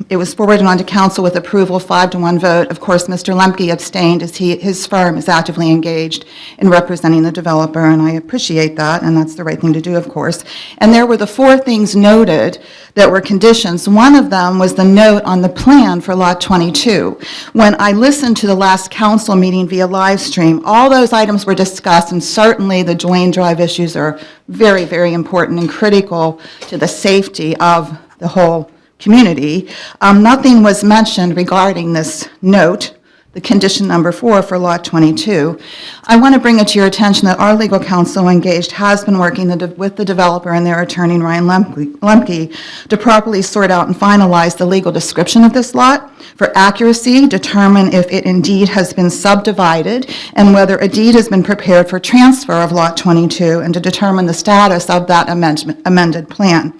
it was forwarded on to council with approval, 5-1 vote. Of course, Mr. Lemke abstained as his firm is actively engaged in representing the developer, and I appreciate that, and that's the right thing to do, of course. And there were the 4 things noted that were conditions. One of them was the note on the plan for Lot 22. When I listened to the last council meeting via live stream, all those items were discussed, and certainly the Duane Drive issues are very, very important and critical to the safety of the whole community. Nothing was mentioned regarding this note, the condition number 4 for Lot 22. I want to bring it to your attention that our legal counsel engaged has been working with the developer and their attorney, Ryan Lemke, to properly sort out and finalize the legal description of this lot, for accuracy, determine if it indeed has been subdivided, and whether a deed has been prepared for transfer of Lot 22, and to determine the status of that amended plan.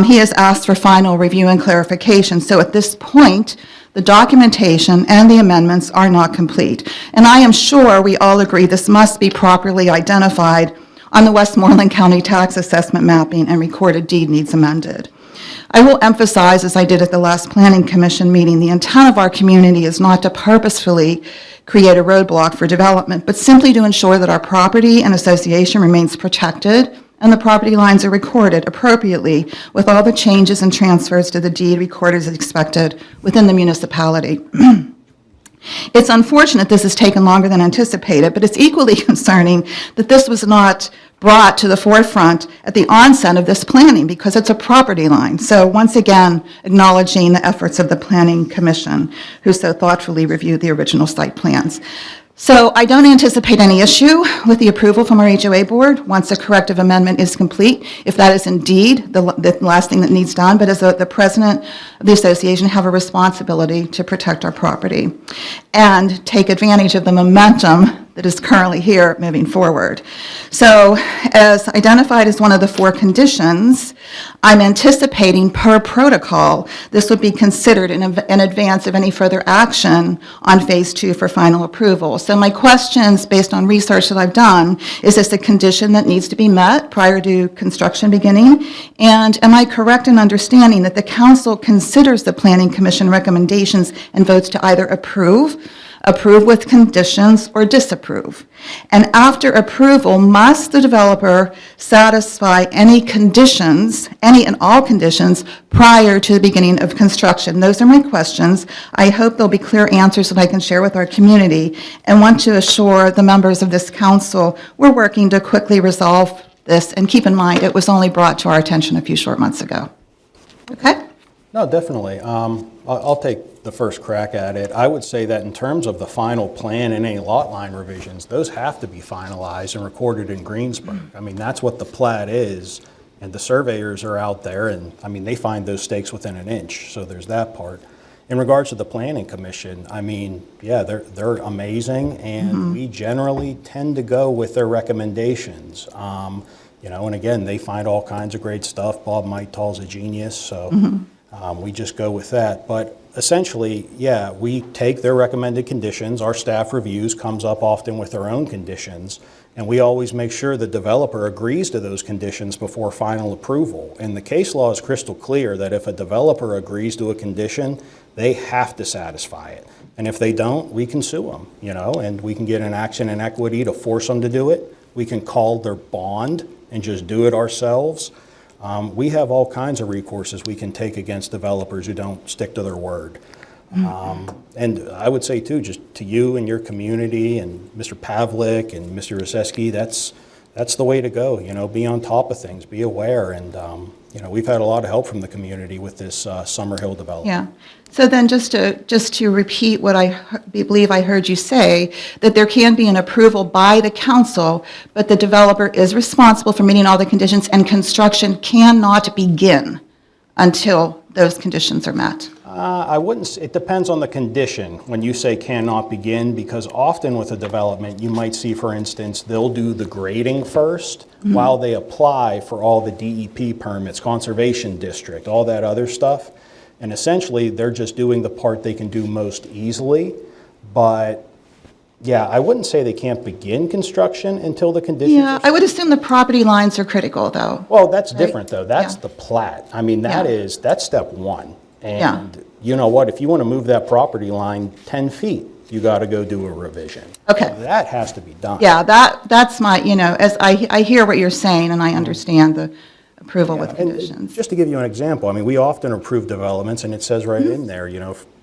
He has asked for final review and clarification, so at this point, the documentation and the amendments are not complete. And I am sure we all agree this must be properly identified on the Westmoreland County tax assessment mapping, and recorded deed needs amended. I will emphasize, as I did at the last Planning Commission meeting, the intent of our community is not to purposefully create a roadblock for development, but simply to ensure that our property and association remains protected and the property lines are recorded appropriately with all the changes and transfers to the deed recorded as expected within the municipality. It's unfortunate this has taken longer than anticipated, but it's equally concerning that this was not brought to the forefront at the onset of this planning, because it's a property line. So once again, acknowledging the efforts of the Planning Commission, who so thoughtfully reviewed the original site plans. So I don't anticipate any issue with the approval from our HOA board once a corrective amendment is complete, if that is indeed the last thing that needs done. But as the president of the association, have a responsibility to protect our property and take advantage of the momentum that is currently here moving forward. So as identified as one of the 4 conditions, I'm anticipating per protocol, this would be considered in advance of any further action on phase 2 for final approval. So my questions, based on research that I've done, is this a condition that needs to be met prior to construction beginning? And am I correct in understanding that the council considers the Planning Commission recommendations and votes to either approve with conditions, or disapprove? And after approval, must the developer satisfy any conditions, any and all conditions, prior to the beginning of construction? Those are my questions. I hope there'll be clear answers that I can share with our community, and want to assure the members of this council we're working to quickly resolve this. And keep in mind, it was only brought to our attention a few short months ago. Okay? No, definitely. I'll take the first crack at it. I would say that in terms of the final plan and any lot line revisions, those have to be finalized and recorded in Greensburg. I mean, that's what the plat is, and the surveyors are out there, and I mean, they find those stakes within an inch, so there's that part. In regards to the Planning Commission, I mean, yeah, they're amazing, and we generally tend to go with their recommendations. You know, and again, they find all kinds of great stuff. Bob Mightoll's a genius, so we just go with that. But essentially, yeah, we take their recommended conditions. Our staff reviews comes up often with their own conditions, and we always make sure the developer agrees to those conditions before final approval. And the case law is crystal clear that if a developer agrees to a condition, they have to satisfy it. And if they don't, we can sue them, you know, and we can get an action in equity to force them to do it. We can call their bond and just do it ourselves. We have all kinds of recourses we can take against developers who don't stick to their word. And I would say too, just to you and your community and Mr. Pavlik and Mr. Roseski, that's the way to go. You know, be on top of things, be aware, and you know, we've had a lot of help from the community with this Summer Hill development. Yeah. So then just to repeat what I believe I heard you say, that there can be an approval by the council, but the developer is responsible for meeting all the conditions, and construction cannot begin until those conditions are met. I wouldn't, it depends on the condition when you say cannot begin, because often with a development, you might see, for instance, they'll do the grading first while they apply for all the DEP permits, conservation district, all that other stuff. And essentially, they're just doing the part they can do most easily. But Yeah, I wouldn't say they can't begin construction until the conditions Yeah, are I would assume the property lines are critical, though. Well, that's Right? different, though. That's Yeah. the plat. I mean, that's step one. Yeah. And you know what? If you want to move that property line 10 feet, you got to go do a revision. Okay. That has to be done. Yeah, that's my, as I hear what you're saying, and I understand the approval with And conditions. just to give you an example, I mean, we often approve developments, and it says right Mm-hmm. in there,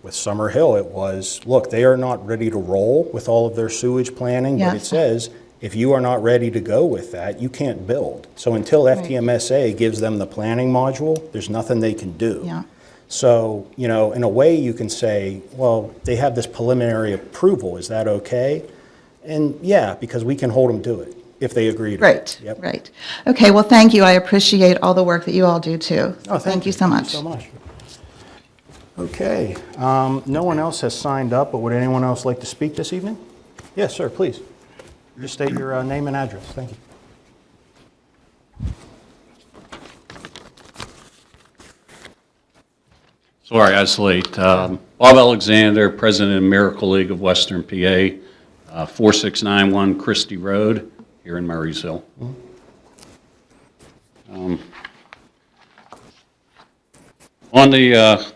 with Summer Hill, it was, look, they are not ready to roll with all of their sewage planning, but it Yes. says, if you are not ready to go with that, you can't build. So until FTMSA gives them the planning module, there's nothing they can do. Yeah. So, in a way, you can say, well, they have this preliminary approval, is that okay? And yeah, because we can hold them to it, if they agree to it. Right, Yep. right. Okay, well, thank you. I appreciate all the work that you all do, too. Oh, Thank you so much. Thank you so much. Okay, no one else has signed up, but would anyone else like to speak this evening? Yes, sir, please. Just state your name and address. Thank you. Sorry, I was late. Bob Alexander, President of Miracle League of Western PA, 4691 Christie Road, here in Murraysville. On the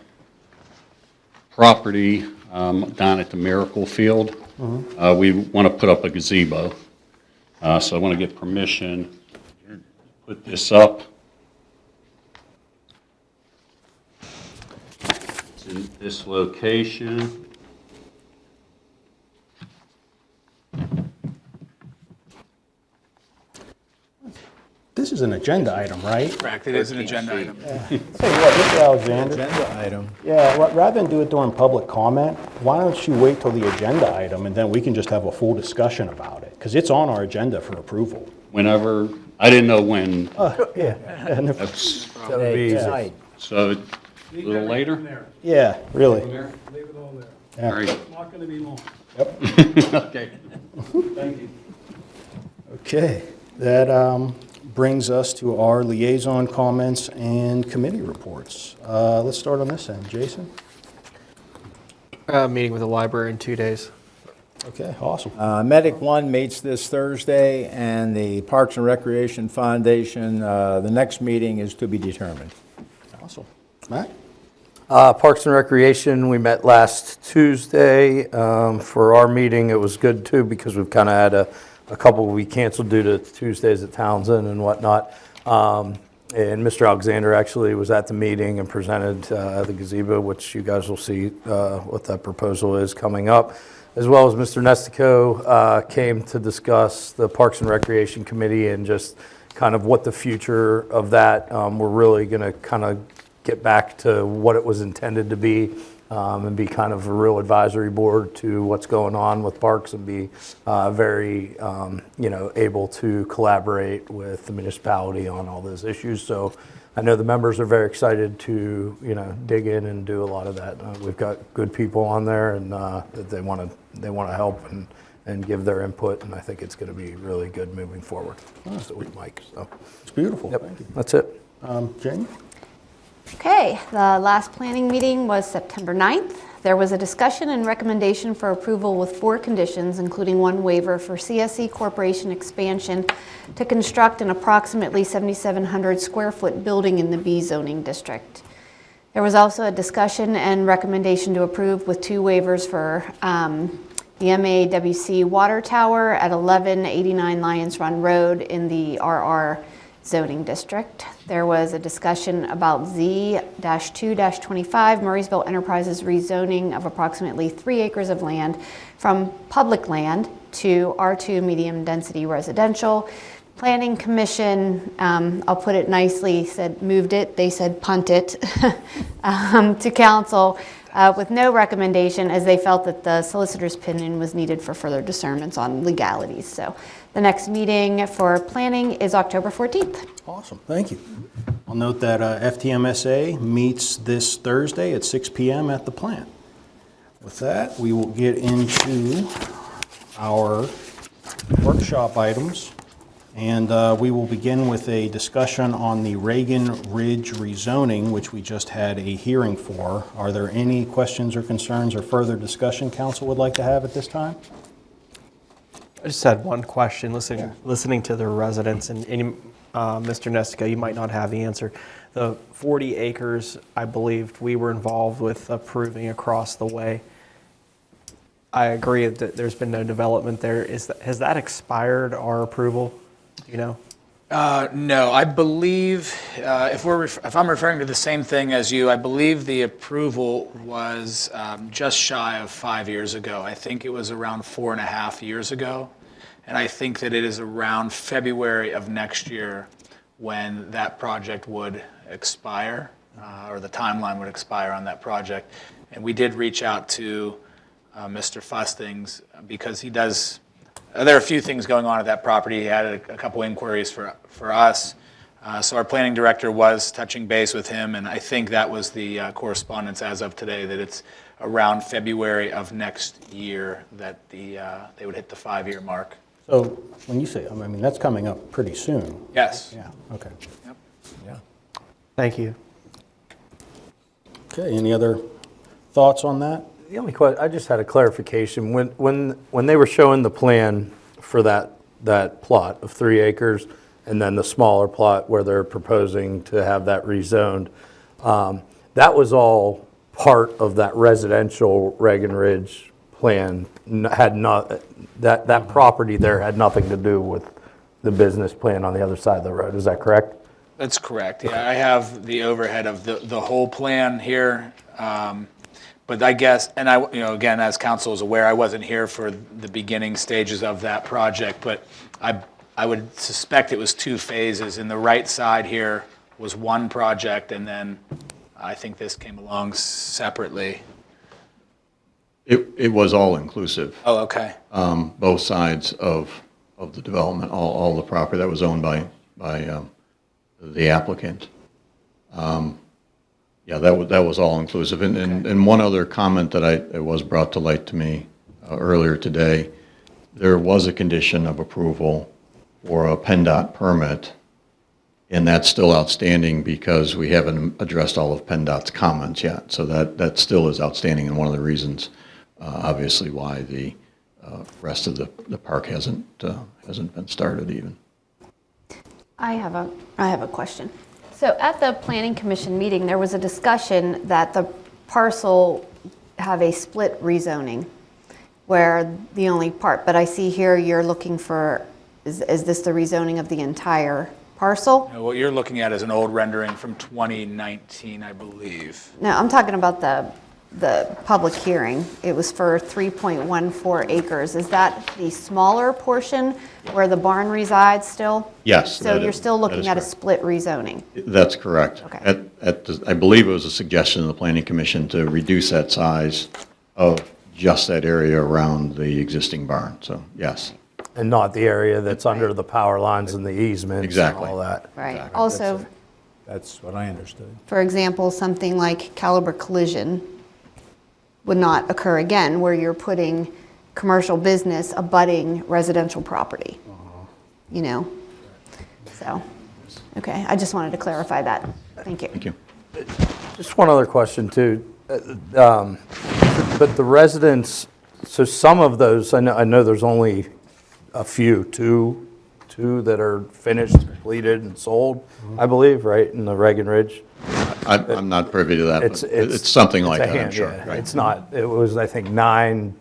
property down at the Miracle Field, we want to put up a gazebo. So I want to get permission to put this up. It's in this location. This is an agenda item, right? Correct, it is an agenda item. Tell you what, Mr. Alexander. Agenda item. Yeah, rather than do it during public comment, why don't you wait till the agenda item, and then we can just have a full discussion about it? Because it's on our agenda for approval. Whenever, I didn't know when. Yeah. That's, That would be Tonight. so a little later? Yeah, really. Leave it all there. Yeah. All right. It's not going to be long. Okay. Thank you. Okay, that brings us to our liaison comments and committee reports. Let's start on this end. Jason? Meeting with the library in 2 days. Okay, awesome. Medic One meets this Thursday, and the Parks and Recreation Foundation, the next meeting is to be determined. Awesome. Matt? Parks and Recreation, we met last Tuesday. For our meeting, it was good too, because we've kind of had a couple we canceled due to Tuesdays at Townsend and whatnot. And Mr. Alexander actually was at the meeting and presented the gazebo, which you guys will see what that proposal is coming up. As well as Mr. Nestico came to discuss the Parks and Recreation Committee and just kind of what the future of that. We're really going to kind of get back to what it was intended to be, and be kind of a real advisory board to what's going on with parks, and be very, able to collaborate with the municipality on all those issues. So I know the members are very excited to, dig in and do a lot of that. We've got good people on there, and that they want to help and give their input, and I think it's going to be really good moving forward. So with Mike, so. It's beautiful. Yep, Thank you. that's it. Jamie? Okay, the last planning meeting was September 9th. There was a discussion and recommendation for approval with 4 conditions, including 1 waiver for CSE Corporation expansion to construct an approximately 7,700 square foot building in the B zoning district. There was also a discussion and recommendation to approve with 2 waivers for the MAWC water tower at 1189 Lions Run Road in the RR zoning district. There was a discussion about Z-2-25 Murraysville Enterprises rezoning of approximately 3 acres of land from public land to R2 medium density residential. Planning Commission, I'll put it nicely, said moved it, they said punt it to council with no recommendation, as they felt that the solicitor's opinion was needed for further discernments on legalities. So the next meeting for planning is October 14th. Awesome, thank you. I'll note that FTMSA meets this Thursday at 6 p.m. at the plant. With that, we will get into our workshop items, and we will begin with a discussion on the Reagan Ridge rezoning, which we just had a hearing for. Are there any questions or concerns or further discussion council would like to have at this time? I just had one question, listening to the residents, and Mr. Nestica, you might not have the answer. The 40 acres, I believe, we were involved with approving across the way. I agree that there's been no development there. Has that expired, our approval? Do you know? No, I believe, if I'm referring to the same thing as you, I believe the approval was just shy of 5 years ago. I think it was around 4.5 years ago. And I think that it is around February of next year when that project would expire, or the timeline would expire on that project. And we did reach out to Mr. Fustings because he does. There are a few things going on at that property. He had a couple inquiries for us. So our planning director was touching base with him, and I think that was the correspondence as of today, that it's around February of next year that they would hit the 5-year mark. So when you say, I mean, that's coming up pretty soon. Yes. Yeah, okay. Yep. Yeah. Thank you. Okay, any other thoughts on that? The only question, I just had a clarification. When they were showing the plan for that plot of 3 acres, and then the smaller plot where they're proposing to have that rezoned, that was all part of that residential Reagan Ridge plan. That property there had nothing to do with the business plan on the other side of the road. Is that correct? That's correct. Yeah, I have the overhead of the whole plan here. But I guess, and again, as council is aware, I wasn't here for the beginning stages of that project, but I would suspect it was 2 phases. In the right side here was one project, and then I think this came along separately. It was all inclusive. Oh, okay. Both sides of the development, all the property that was owned by the applicant. Yeah, that was all inclusive. And one other comment that it was brought to light to me earlier today, there was a condition of approval for a PennDOT permit, and that's still outstanding because we haven't addressed all of PennDOT's comments yet. So that still is outstanding, and one of the reasons, obviously, why the rest of the park hasn't been started even. I have a question. So at the Planning Commission meeting, there was a discussion that the parcel have a split rezoning, where the only part, but I see here you're looking for, is this the rezoning of the entire parcel? No, what you're looking at is an old rendering from 2019, I believe. No, I'm talking about the public hearing. It was for 3.14 acres. Is that the smaller portion where the barn resides still? Yes. So you're still looking at a split rezoning? That's correct. Okay. I believe it was a suggestion of the Planning Commission to reduce that size of just that area around the existing barn, so yes. And not the area that's under the power lines and the easements Exactly. and all that. Right. Exactly. Also, That's what I understood. for example, something like Caliber Collision would not occur again, where you're putting commercial business abutting residential property. You know? So, okay, I just wanted to clarify that. Thank you. Thank you. Just one other question too. But the residents, so some of those, I know there's only a few, two that are finished, completed, and sold, I believe, right, in the Reagan Ridge? I'm not privy to that, but it's something like a that, I'm hand, sure. yeah. Right. It's not, it was, I think, 9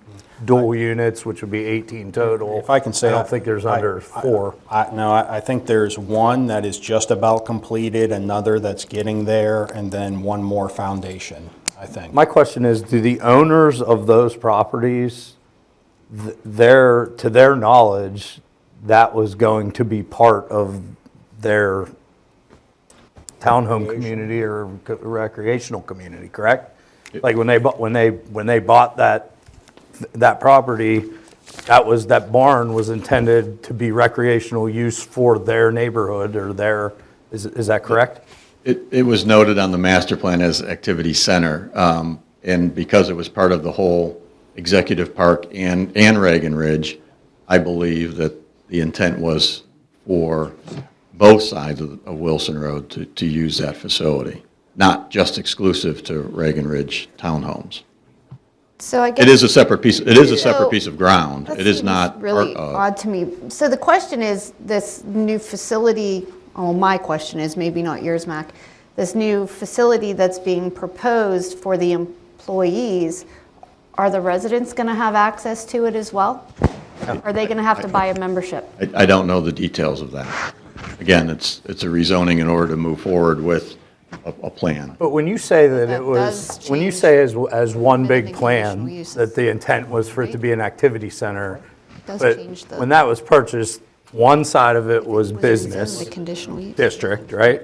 dual units, which would be 18 total. If I can say, I don't think there's under 4. I think there's one that is just about completed, another that's getting there, and then one more foundation, I think. My question is, do the owners of those properties, to their knowledge, that was going to be part of their townhome community or recreational community, correct? Like when they bought that property, that barn was intended to be recreational use for their neighborhood or their, is that correct? It was noted on the master plan as activity center, and because it was part of the whole executive park and Reagan Ridge, I believe that the intent was for both sides of Wilson Road to use that facility, not just exclusive to Reagan Ridge townhomes. So I guess. It is a separate piece, it is a separate piece of ground. That It is seems not really part of. odd to me. So the question is, this new facility, oh, my question is, maybe not yours, Mac, this new facility that's being proposed for the employees, are the residents going to have access to it as well? Are they going to have to buy a membership? I don't know the details of that. Again, it's a rezoning in order to move forward with a plan. But when you say that That it was, does when you change say as one big permitting plan, conditional uses, that the intent was for it to be an activity center, Does but change the- when that was purchased, one side of it was Was it business the conditional use? district, right?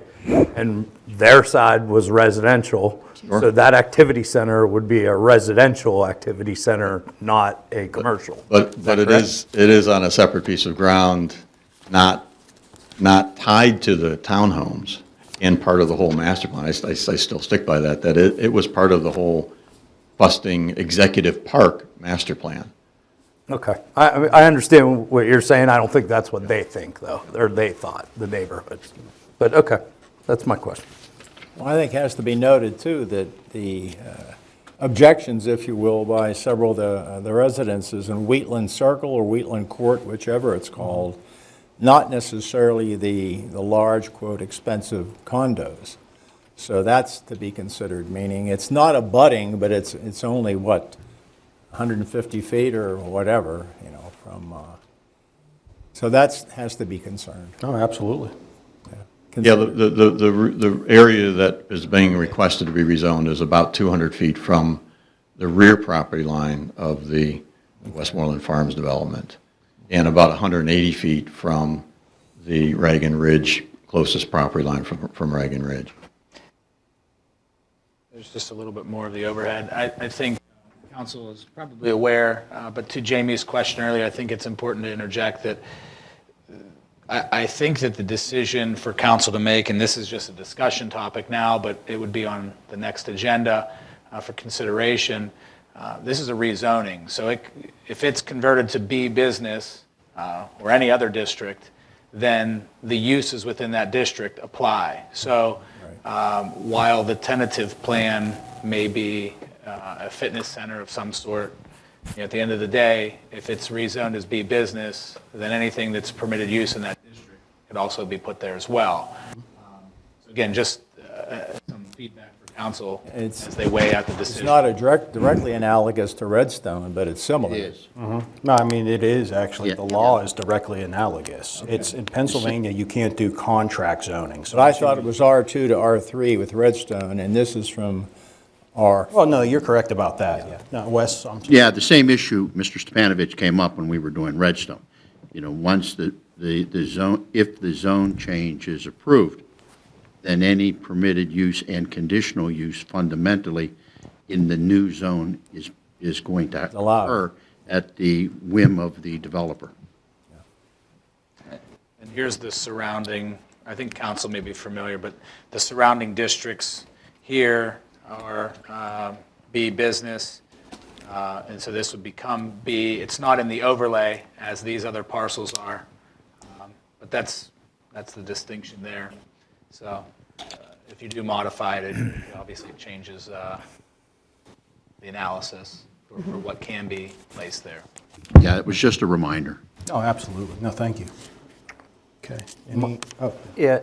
And their side was residential. So that activity center would be a residential activity center, not a commercial. But it is on a separate piece of ground, not tied to the townhomes and part of the whole master plan. I still stick by that it was part of the whole Busting Executive Park master plan. Okay. I understand what you're saying. I don't think that's what they think, though, or they thought, the neighborhoods. But, okay, that's my question. Well, I think it has to be noted, too, that the objections, if you will, by several of the residences in Wheatland Circle or Wheatland Court, whichever it's called, not necessarily the large, quote, expensive condos. So that's to be considered, meaning it's not abutting, but it's only, what, 150 feet or whatever, from, so that has to be concerned. Oh, absolutely. Yeah, the area that is being requested to be rezoned is about 200 feet from the rear property line of the Westmoreland Farms development, and about 180 feet from the Reagan Ridge, closest property line from Reagan Ridge. There's just a little bit more of the overhead. I think council is probably aware, but to Jamie's question earlier, I think it's important to interject that I think that the decision for council to make, and this is just a discussion topic now, but it would be on the next agenda for consideration, this is a rezoning. So if it's converted to B business or any other district, then the uses within that district apply. So while the tentative plan may be a fitness center of some sort, at the end of the day, if it's rezoned as B business, then anything that's permitted use in that district could also be put there as well. So again, just some feedback for council as they weigh out the decision. It's not directly analogous to Redstone, but it's similar. It is. No, I mean, it is actually, the law is directly analogous. It's, in Pennsylvania, you can't do contract zoning. So But I thought it was R2 to R3 with Redstone, and this is from R. Well, no, you're correct about that, yeah. No, Wes, I'm sorry. Yeah, the same issue, Mr. Stepanovich, came up when we were doing Redstone. Once the zone, if the zone change is approved, then any permitted use and conditional use fundamentally in the new zone is going to occur at the whim of the developer. And here's the surrounding, I think council may be familiar, but the surrounding districts here are B business, and so this would become B. It's not in the overlay as these other parcels are, but that's the distinction there. So if you do modify it, it obviously changes the analysis for what can be placed there. Yeah, it was just a reminder. Oh, absolutely. No, thank you. Okay. Yeah,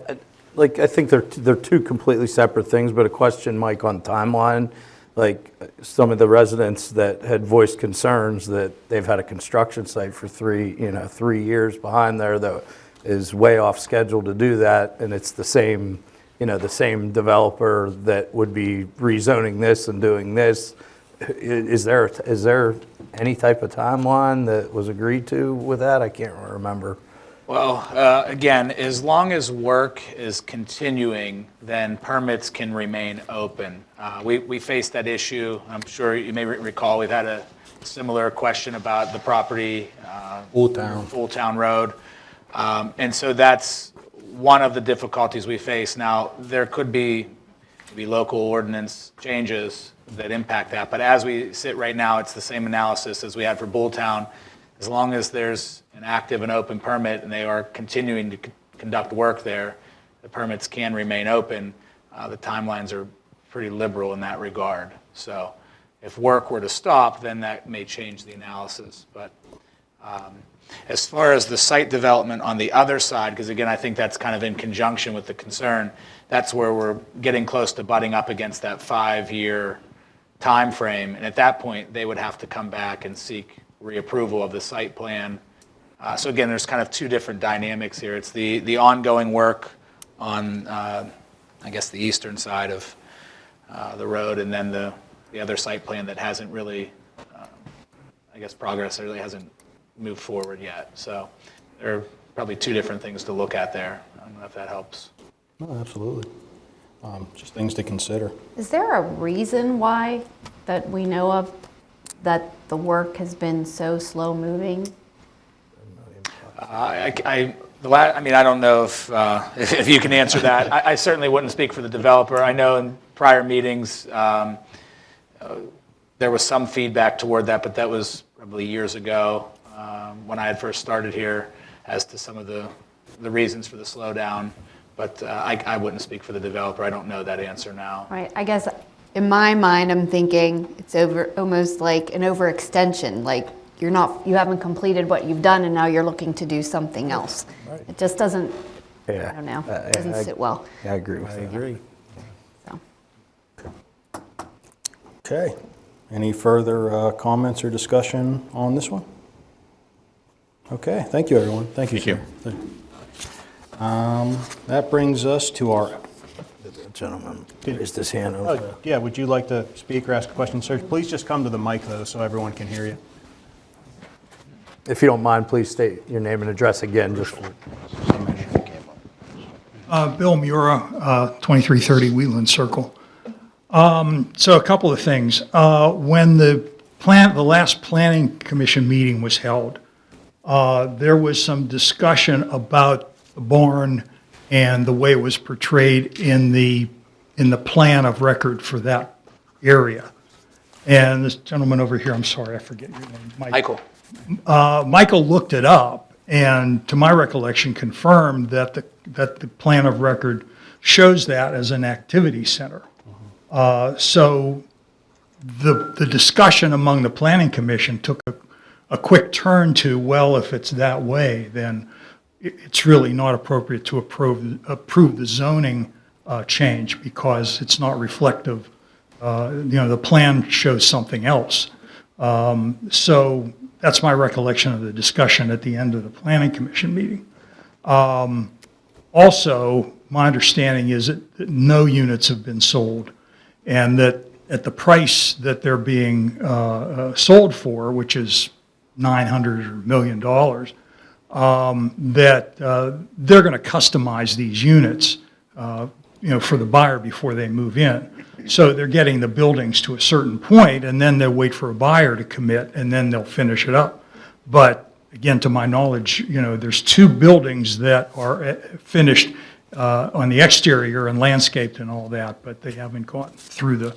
I think they're two completely separate things, but a question, Mike, on timeline. Like, some of the residents that had voiced concerns that they've had a construction site for 3 years behind there that is way off schedule to do that, and it's the same developer that would be rezoning this and doing this. Is there any type of timeline that was agreed to with that? I can't remember. Well, again, as long as work is continuing, then permits can remain open. We faced that issue. I'm sure you may recall we've had a similar question about the property, Full Town Road. And so that's one of the difficulties we face. Now, there could be maybe local ordinance changes that impact that. But as we sit right now, it's the same analysis as we had for Bulltown. As long as there's an active and open permit and they are continuing to conduct work there, the permits can remain open. The timelines are pretty liberal in that regard. So If work were to stop, then that may change the analysis. But as far as the site development on the other side, because again, I think that's kind of in conjunction with the concern, that's where we're getting close to butting up against that 5-year time frame. And at that point, they would have to come back and seek reapproval of the site plan. So again, there's kind of two different dynamics here. It's the ongoing work on, I guess, the eastern side of the road, and then the other site plan that hasn't really, I guess, progress really hasn't moved forward yet. So there are probably two different things to look at there. I don't know if that helps. No, absolutely. Just things to consider. Is there a reason why that we know of that the work has been so slow moving? I mean, I don't know if you can answer that. I certainly wouldn't speak for the developer. I know in prior meetings there was some feedback toward that, but that was probably years ago when I had first started here as to some of the reasons for the slowdown. But I wouldn't speak for the developer. I don't know that answer now. Right. I guess in my mind, I'm thinking it's almost like an overextension. Like you haven't completed what you've done, and now you're looking to do something else. Right. It just doesn't. Yeah. I don't know. It doesn't sit well. I agree with that. I agree. So. Okay. Any further comments or discussion on this one? Okay. Thank you, everyone. Thank you, sir. That brings us to our... The gentleman raised his hand over. yeah, would you like to speak or ask a question, sir? Please just come to the mic, though, so everyone can hear you. If you don't mind, please state your name and address again. Just Bill Mura, 2330 Wheatland Circle. So a couple of things. When the last Planning Commission meeting was held, there was some discussion about the barn and the way it was portrayed in the plan of record for that area. And this gentleman over here, I'm sorry, I forget your name. Michael. Michael looked it up, and to my recollection, confirmed that the plan of record shows that as an activity center. So the discussion among the Planning Commission took a quick turn to, well, if it's that way, then it's really not appropriate to approve the zoning change because it's not reflective. The plan shows something else. So that's my recollection of the discussion at the end of the Planning Commission meeting. Also, my understanding is that no units have been sold, and that at the price that they're being sold for, which is $900 or $1 million, that they're going to customize these units, for the buyer before they move in. So they're getting the buildings to a certain point, and then they'll wait for a buyer to commit, and then they'll finish it up. But again, to my knowledge, there's 2 buildings that are finished on the exterior and landscaped and all that, but they haven't gone through the,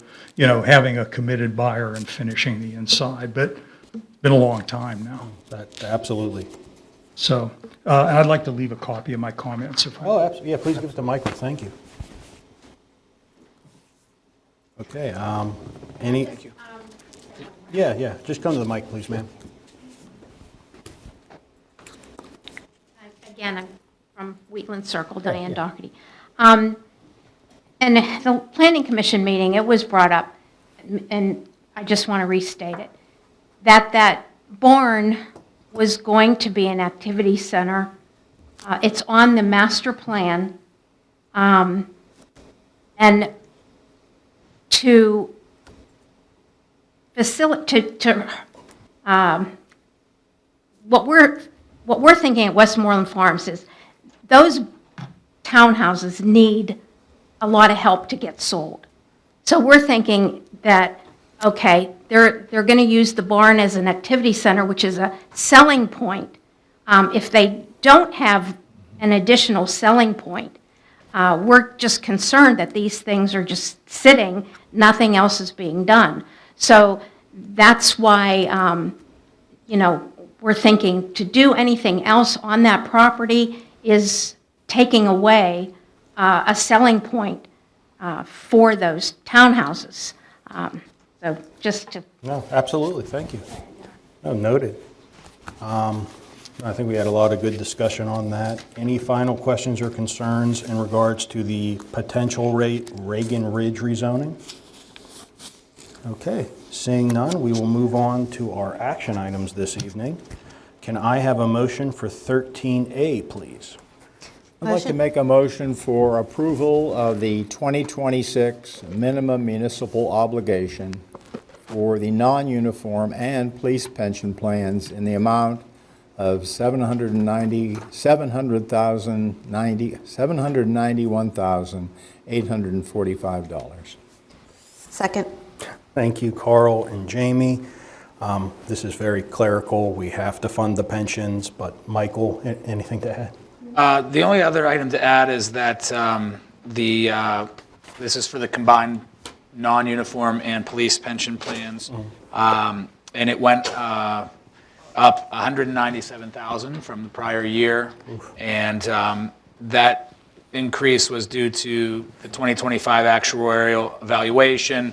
having a committed buyer and finishing the inside. But it's been a long time now. Absolutely. So I'd like to leave a copy of my comments if I... Oh, absolutely. Yeah, please give it to Michael. Thank you. Okay, any? Thank you. Yeah, just come to the mic, please, ma'am. Again, I'm from Wheatland Circle, Diane Doherty. And the Planning Commission meeting, it was brought up, and I just want to restate it, that barn was going to be an activity center. It's on the master plan. And to facilitate, what we're thinking at Westmoreland Farms is those townhouses need a lot of help to get sold. So we're thinking that, okay, they're going to use the barn as an activity center, which is a selling point. If they don't have an additional selling point, we're just concerned that these things are just sitting, nothing else is being done. So that's why, we're thinking to do anything else on that property is taking away a selling point for those townhouses. So So just to, No, absolutely, thank you. No, noted. I think we had a lot of good discussion on that. Any final questions or concerns in regards to the potential Reagan Ridge rezoning? Okay, seeing none, we will move on to our action items this evening. Can I have a motion for 13A, please? I'd like to make a motion for approval of the 2026 minimum municipal obligation for the non-uniform and police pension plans in the amount of $791,845. Second. Thank you, Carl and Jamie. This is very clerical. We have to fund the pensions, but Michael, anything to add? The only other item to add is that this is for the combined non-uniform and police pension plans. And it went up $197,000 from the prior year. And that increase was due to the 2025 actuarial evaluation,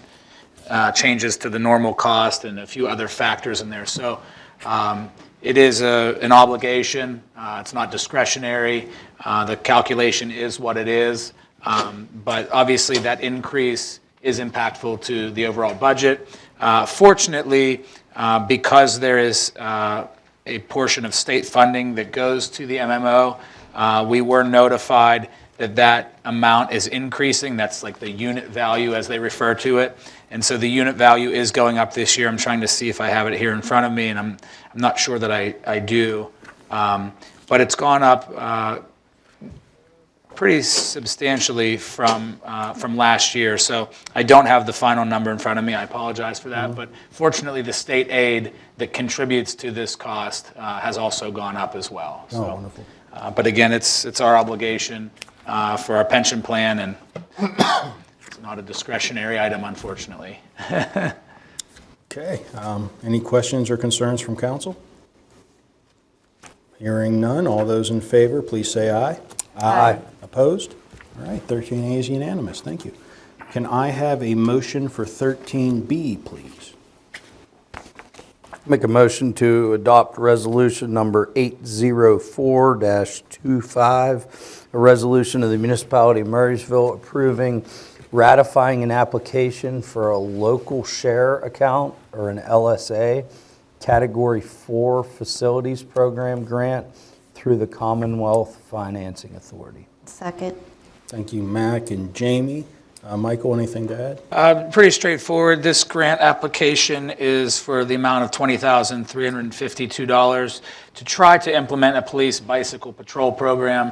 changes to the normal cost, and a few other factors in there. So it is an obligation. It's not discretionary. The calculation is what it is. But obviously that increase is impactful to the overall budget. Fortunately, because there is a portion of state funding that goes to the MMO, we were notified that that amount is increasing. That's like the unit value as they refer to it. And so the unit value is going up this year. I'm trying to see if I have it here in front of me, and I'm not sure that I do. But it's gone up pretty substantially from last year. So I don't have the final number in front of me. I apologize for that. But fortunately, the state aid that contributes to this cost has also gone up as well. Oh, wonderful. But again, it's our obligation for our pension plan, and it's not a discretionary item, unfortunately. Okay, any questions or concerns from council? Hearing none, all those in favor, please say aye. Aye. Opposed? All right, 13A is unanimous, thank you. Can I have a motion for 13B, please? Make a motion to adopt resolution number 804-25, a resolution of the municipality of Murraysville approving, ratifying an application for a local share account, or an LSA, Category 4 Facilities Program grant through the Commonwealth Financing Authority. Second. Thank you, Mac and Jamie. Michael, anything to add? Pretty straightforward. This grant application is for the amount of $20,352 to try to implement a police bicycle patrol program.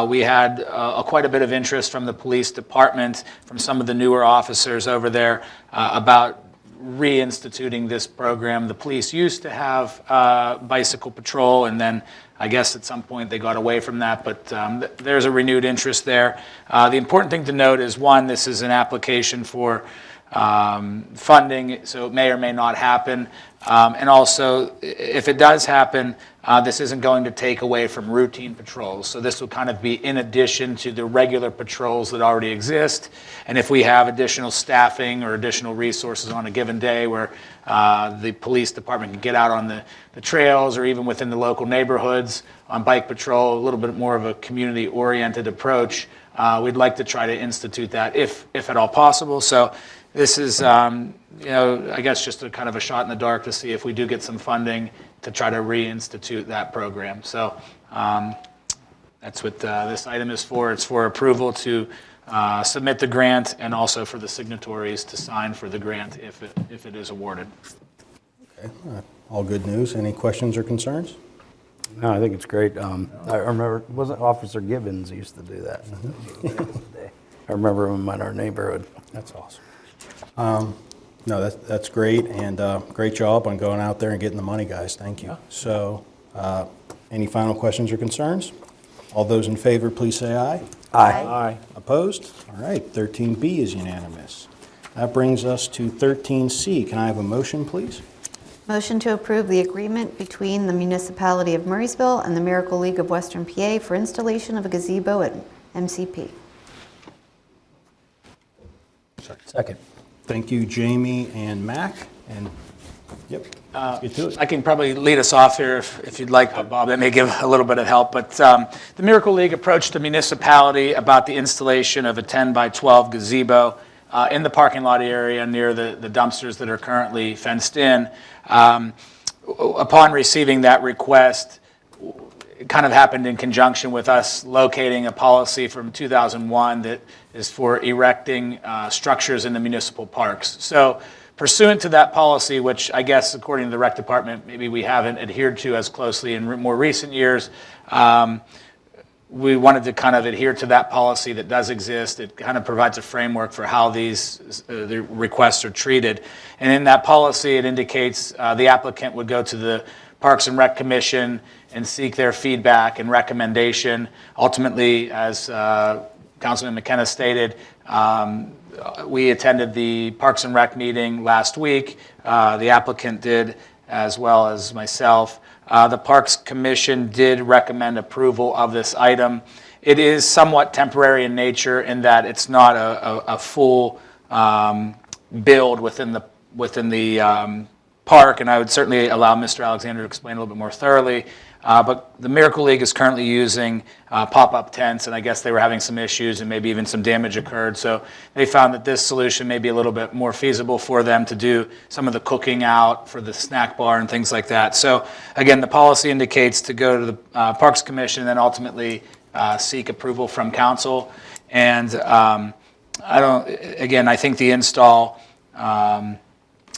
We had quite a bit of interest from the police department, from some of the newer officers over there, about reinstituting this program. The police used to have bicycle patrol, and then I guess at some point they got away from that, but there's a renewed interest there. The important thing to note is, one, this is an application for funding, so it may or may not happen. And also, if it does happen, this isn't going to take away from routine patrols. So this will kind of be in addition to the regular patrols that already exist. And if we have additional staffing or additional resources on a given day where the police department can get out on the trails or even within the local neighborhoods on bike patrol, a little bit more of a community-oriented approach, we'd like to try to institute that if at all possible. So this is, I guess just a kind of a shot in the dark to see if we do get some funding to try to reinstitute that program. So that's what this item is for. It's for approval to submit the grant, and also for the signatories to sign for the grant if it is awarded. Okay, all good news. Any questions or concerns? No, I think it's great. I remember, wasn't Officer Gibbons who used to do that? I remember him in our neighborhood. That's awesome. No, that's great, and great job on going out there and getting the money, guys. Thank you. So, any final questions or concerns? All those in favor, please say aye. Aye. Opposed? All right, 13B is unanimous. That brings us to 13C. Can I have a motion, please? Motion to approve the agreement between the municipality of Murraysville and the Miracle League of Western PA for installation of a gazebo at MCP. Second. Thank you, Jamie and Mac, and, yep, let's get to it. I can probably lead us off here if you'd like, Bob. That may give a little bit of help. But the Miracle League approached the municipality about the installation of a 10 by 12 gazebo in the parking lot area near the dumpsters that are currently fenced in. Upon receiving that request, it kind of happened in conjunction with us locating a policy from 2001 that is for erecting structures in the municipal parks. So pursuant to that policy, which I guess according to the rec department, maybe we haven't adhered to as closely in more recent years, we wanted to kind of adhere to that policy that does exist. It kind of provides a framework for how these the requests are treated. And in that policy, it indicates the applicant would go to the Parks and Rec Commission and seek their feedback and recommendation. Ultimately, as Councilman McKenna stated, we attended the Parks and Rec meeting last week. The applicant did, as well as myself. The Parks Commission did recommend approval of this item. It is somewhat temporary in nature in that it's not a full build within the park, and I would certainly allow Mr. Alexander to explain a little bit more thoroughly. But the Miracle League is currently using pop-up tents, and I guess they were having some issues and maybe even some damage occurred. So they found that this solution may be a little bit more feasible for them to do some of the cooking out for the snack bar and things like that. So again, the policy indicates to go to the Parks Commission and then ultimately seek approval from council. And I think the install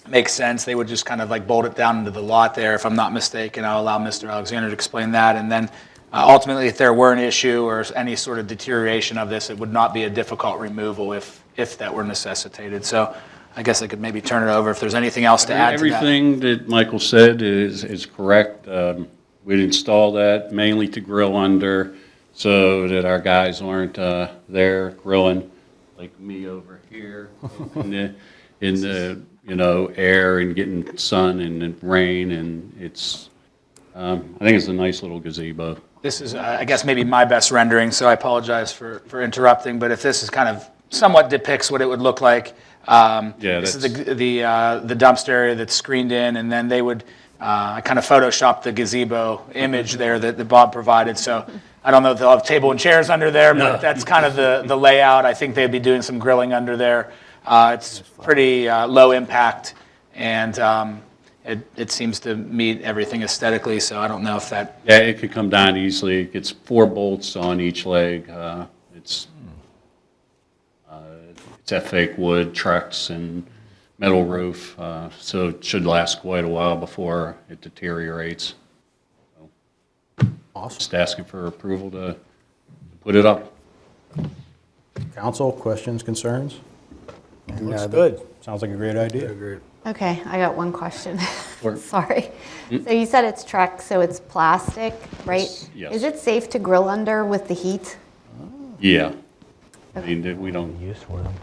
makes sense. They would just kind of like bolt it down into the lot there, if I'm not mistaken. I'll allow Mr. Alexander to explain that. And then ultimately, if there were an issue or any sort of deterioration of this, it would not be a difficult removal if that were necessitated. So I guess I could maybe turn it over if there's anything else to add to that. Everything that Michael said is correct. We'd install that mainly to grill under so that our guys aren't there grilling like me over here in the air and getting sun and rain, and it's, I think it's a nice little gazebo. This is, I guess, maybe my best rendering, so I apologize for interrupting, but if this is kind of somewhat depicts what it would look like. This is the dumpster area that's screened in, and then they would kind of Photoshop the gazebo image there that Bob provided. So I don't know if they'll have table and chairs under there, but that's kind of the layout. I think they'd be doing some grilling under there. It's pretty low impact, and it seems to meet everything aesthetically, so I don't know if that... Yeah, it could come down easily. It gets 4 bolts on each leg. It's that fake wood, Trex, and metal roof, so it should last quite a while before it deteriorates. Awesome. Just asking for approval to put it up. Council, questions, concerns? Looks good. Sounds like a great idea. Okay, I got one question. Sure. Sorry. So you said it's Trex, so it's plastic, right? Yes. Is it safe to grill under with the heat? Yeah. I mean, we don't,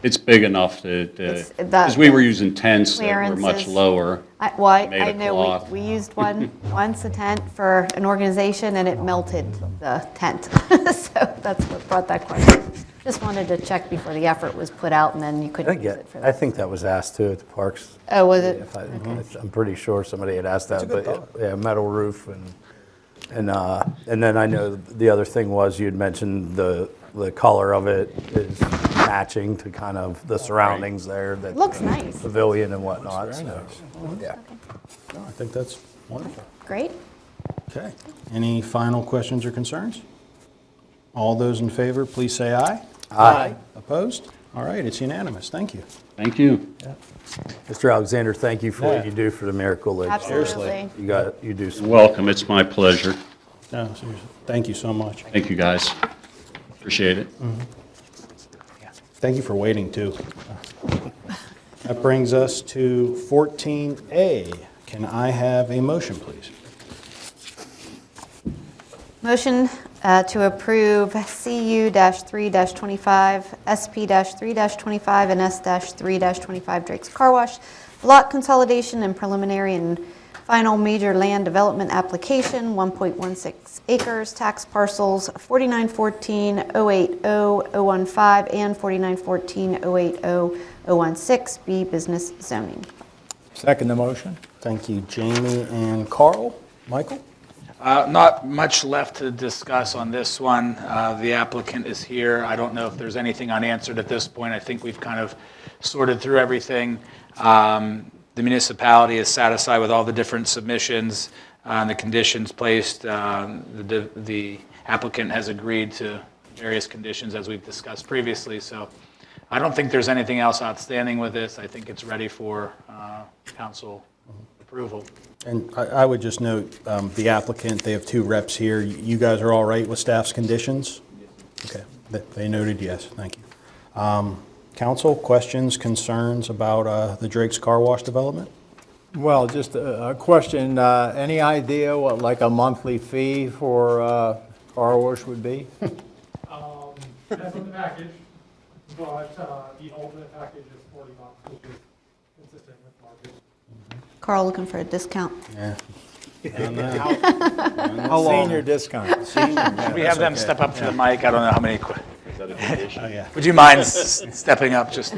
it's big enough that, It's because we were using tents that were much clearances. lower. Made I of know cloth. we used one once, a tent for an organization, and it melted the tent. So that's what brought that question. Just wanted to check before the effort was put out, and then you couldn't use it for I that. think that was asked too at the parks. Oh, was it? I'm pretty sure somebody had asked that, but yeah, metal roof and then I know the other thing was you'd mentioned the color of it is matching to kind of the surroundings there. That Looks nice. Pavilion and whatnot. Very So, nice. yeah. No, I think that's wonderful. Great. Okay. Any final questions or concerns? All those in favor, please say aye. Aye. Opposed? All right, it's unanimous. Thank you. Thank you. Mr. Alexander, thank you for what you do for the Miracle League. Absolutely. You do some. Welcome, it's my pleasure. No, seriously. Thank you so much. Thank you, guys. Appreciate it. Thank you for waiting, too. That brings us to 14A. Can I have a motion, please? Motion to approve CU-3-25, SP-3-25, and S-3-25 Drake's Car Wash, lot consolidation and preliminary and Final major land development application, 1.16 acres, tax parcels 4914-080-015 and 4914-080-016, B business zoning. Second the motion. Thank you, Jamie and Carl. Michael? Not much left to discuss on this one. The applicant is here. I don't know if there's anything unanswered at this point. I think we've kind of sorted through everything. The municipality is satisfied with all the different submissions and the conditions placed. The applicant has agreed to various conditions as we've discussed previously. So I don't think there's anything else outstanding with this. I think it's ready for council approval. And I would just note, the applicant, they have 2 reps here. You guys are all right with staff's conditions? Okay, they noted yes, thank you. Council, questions, concerns about the Drake's Car Wash development? Well, just a question, any idea what like a monthly fee for car wash would be? Depends on the package, but the ultimate package is $40, which is consistent with market. Carl looking for a discount. Yeah. How long? Senior discount. Should we have them step up to the mic? I don't know how many. Is that a condition? Oh, yeah. Would you mind stepping up just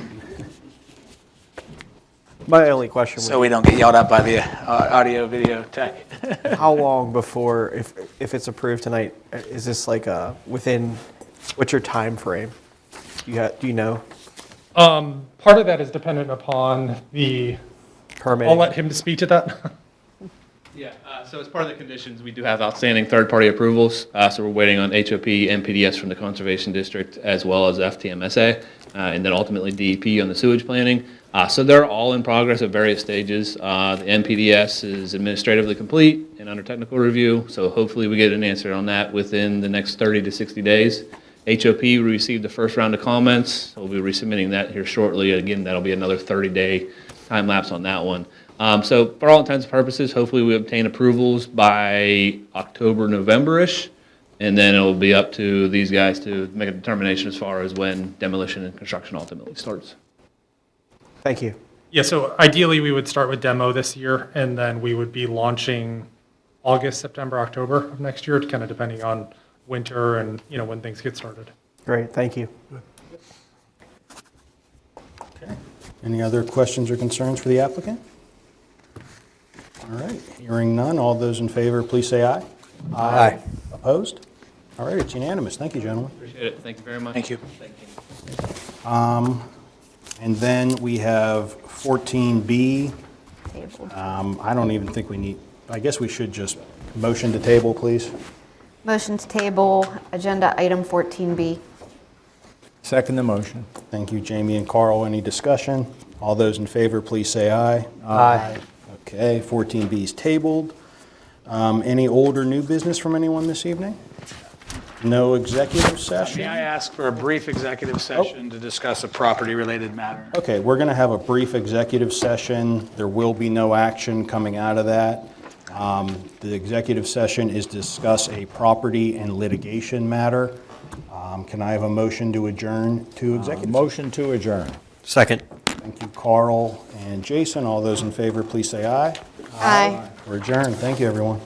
My only question so we don't get yelled at by the audio video tech? how long before, if it's approved tonight, is this like within, what's your time frame? Do you know? Part of that is dependent upon the Permit. I'll let him speak to that. Yeah, so as part of the conditions, we do have outstanding third-party approvals. So we're waiting on HOP and PDS from the Conservation District, as well as FTMSA, and then ultimately DEP on the sewage planning. So they're all in progress at various stages. The NPDS is administratively complete and under technical review, so hopefully we get an answer on that within the next 30 to 60 days. HOP, we received the first round of comments. We'll be resubmitting that here shortly. Again, that'll be another 30-day time lapse on that one. So for all intents and purposes, hopefully we obtain approvals by October, November-ish, and then it'll be up to these guys to make a determination as far as when demolition and construction ultimately starts. Thank you. Yeah, so ideally we would start with demo this year, and then we would be launching August, September, October of next year, kind of depending on winter and when things get started. Great, thank you. Any other questions or concerns for the applicant? All right, hearing none, all those in favor, please say aye. Aye. Opposed? All right, it's unanimous. Thank you, gentlemen. Appreciate it. Thank you very much. Thank you. And then we have 14B. Tabled. I don't even think we need, I guess we should just motion to table, please. Motion to table, agenda item 14B. Second the motion. Thank you, Jamie and Carl. Any discussion? All those in favor, please say aye. Aye. Okay, 14B is tabled. Any old or new business from anyone this evening? No executive May session? I ask for a brief executive session to discuss a property-related matter? Okay, we're going to have a brief executive session. There will be no action coming out of that. The executive session is to discuss a property and litigation matter. Can I have a motion to adjourn to executive? Motion to adjourn. Second. Thank you, Carl and Jason. All those in favor, please say aye. Aye. We're adjourned. Thank you, everyone.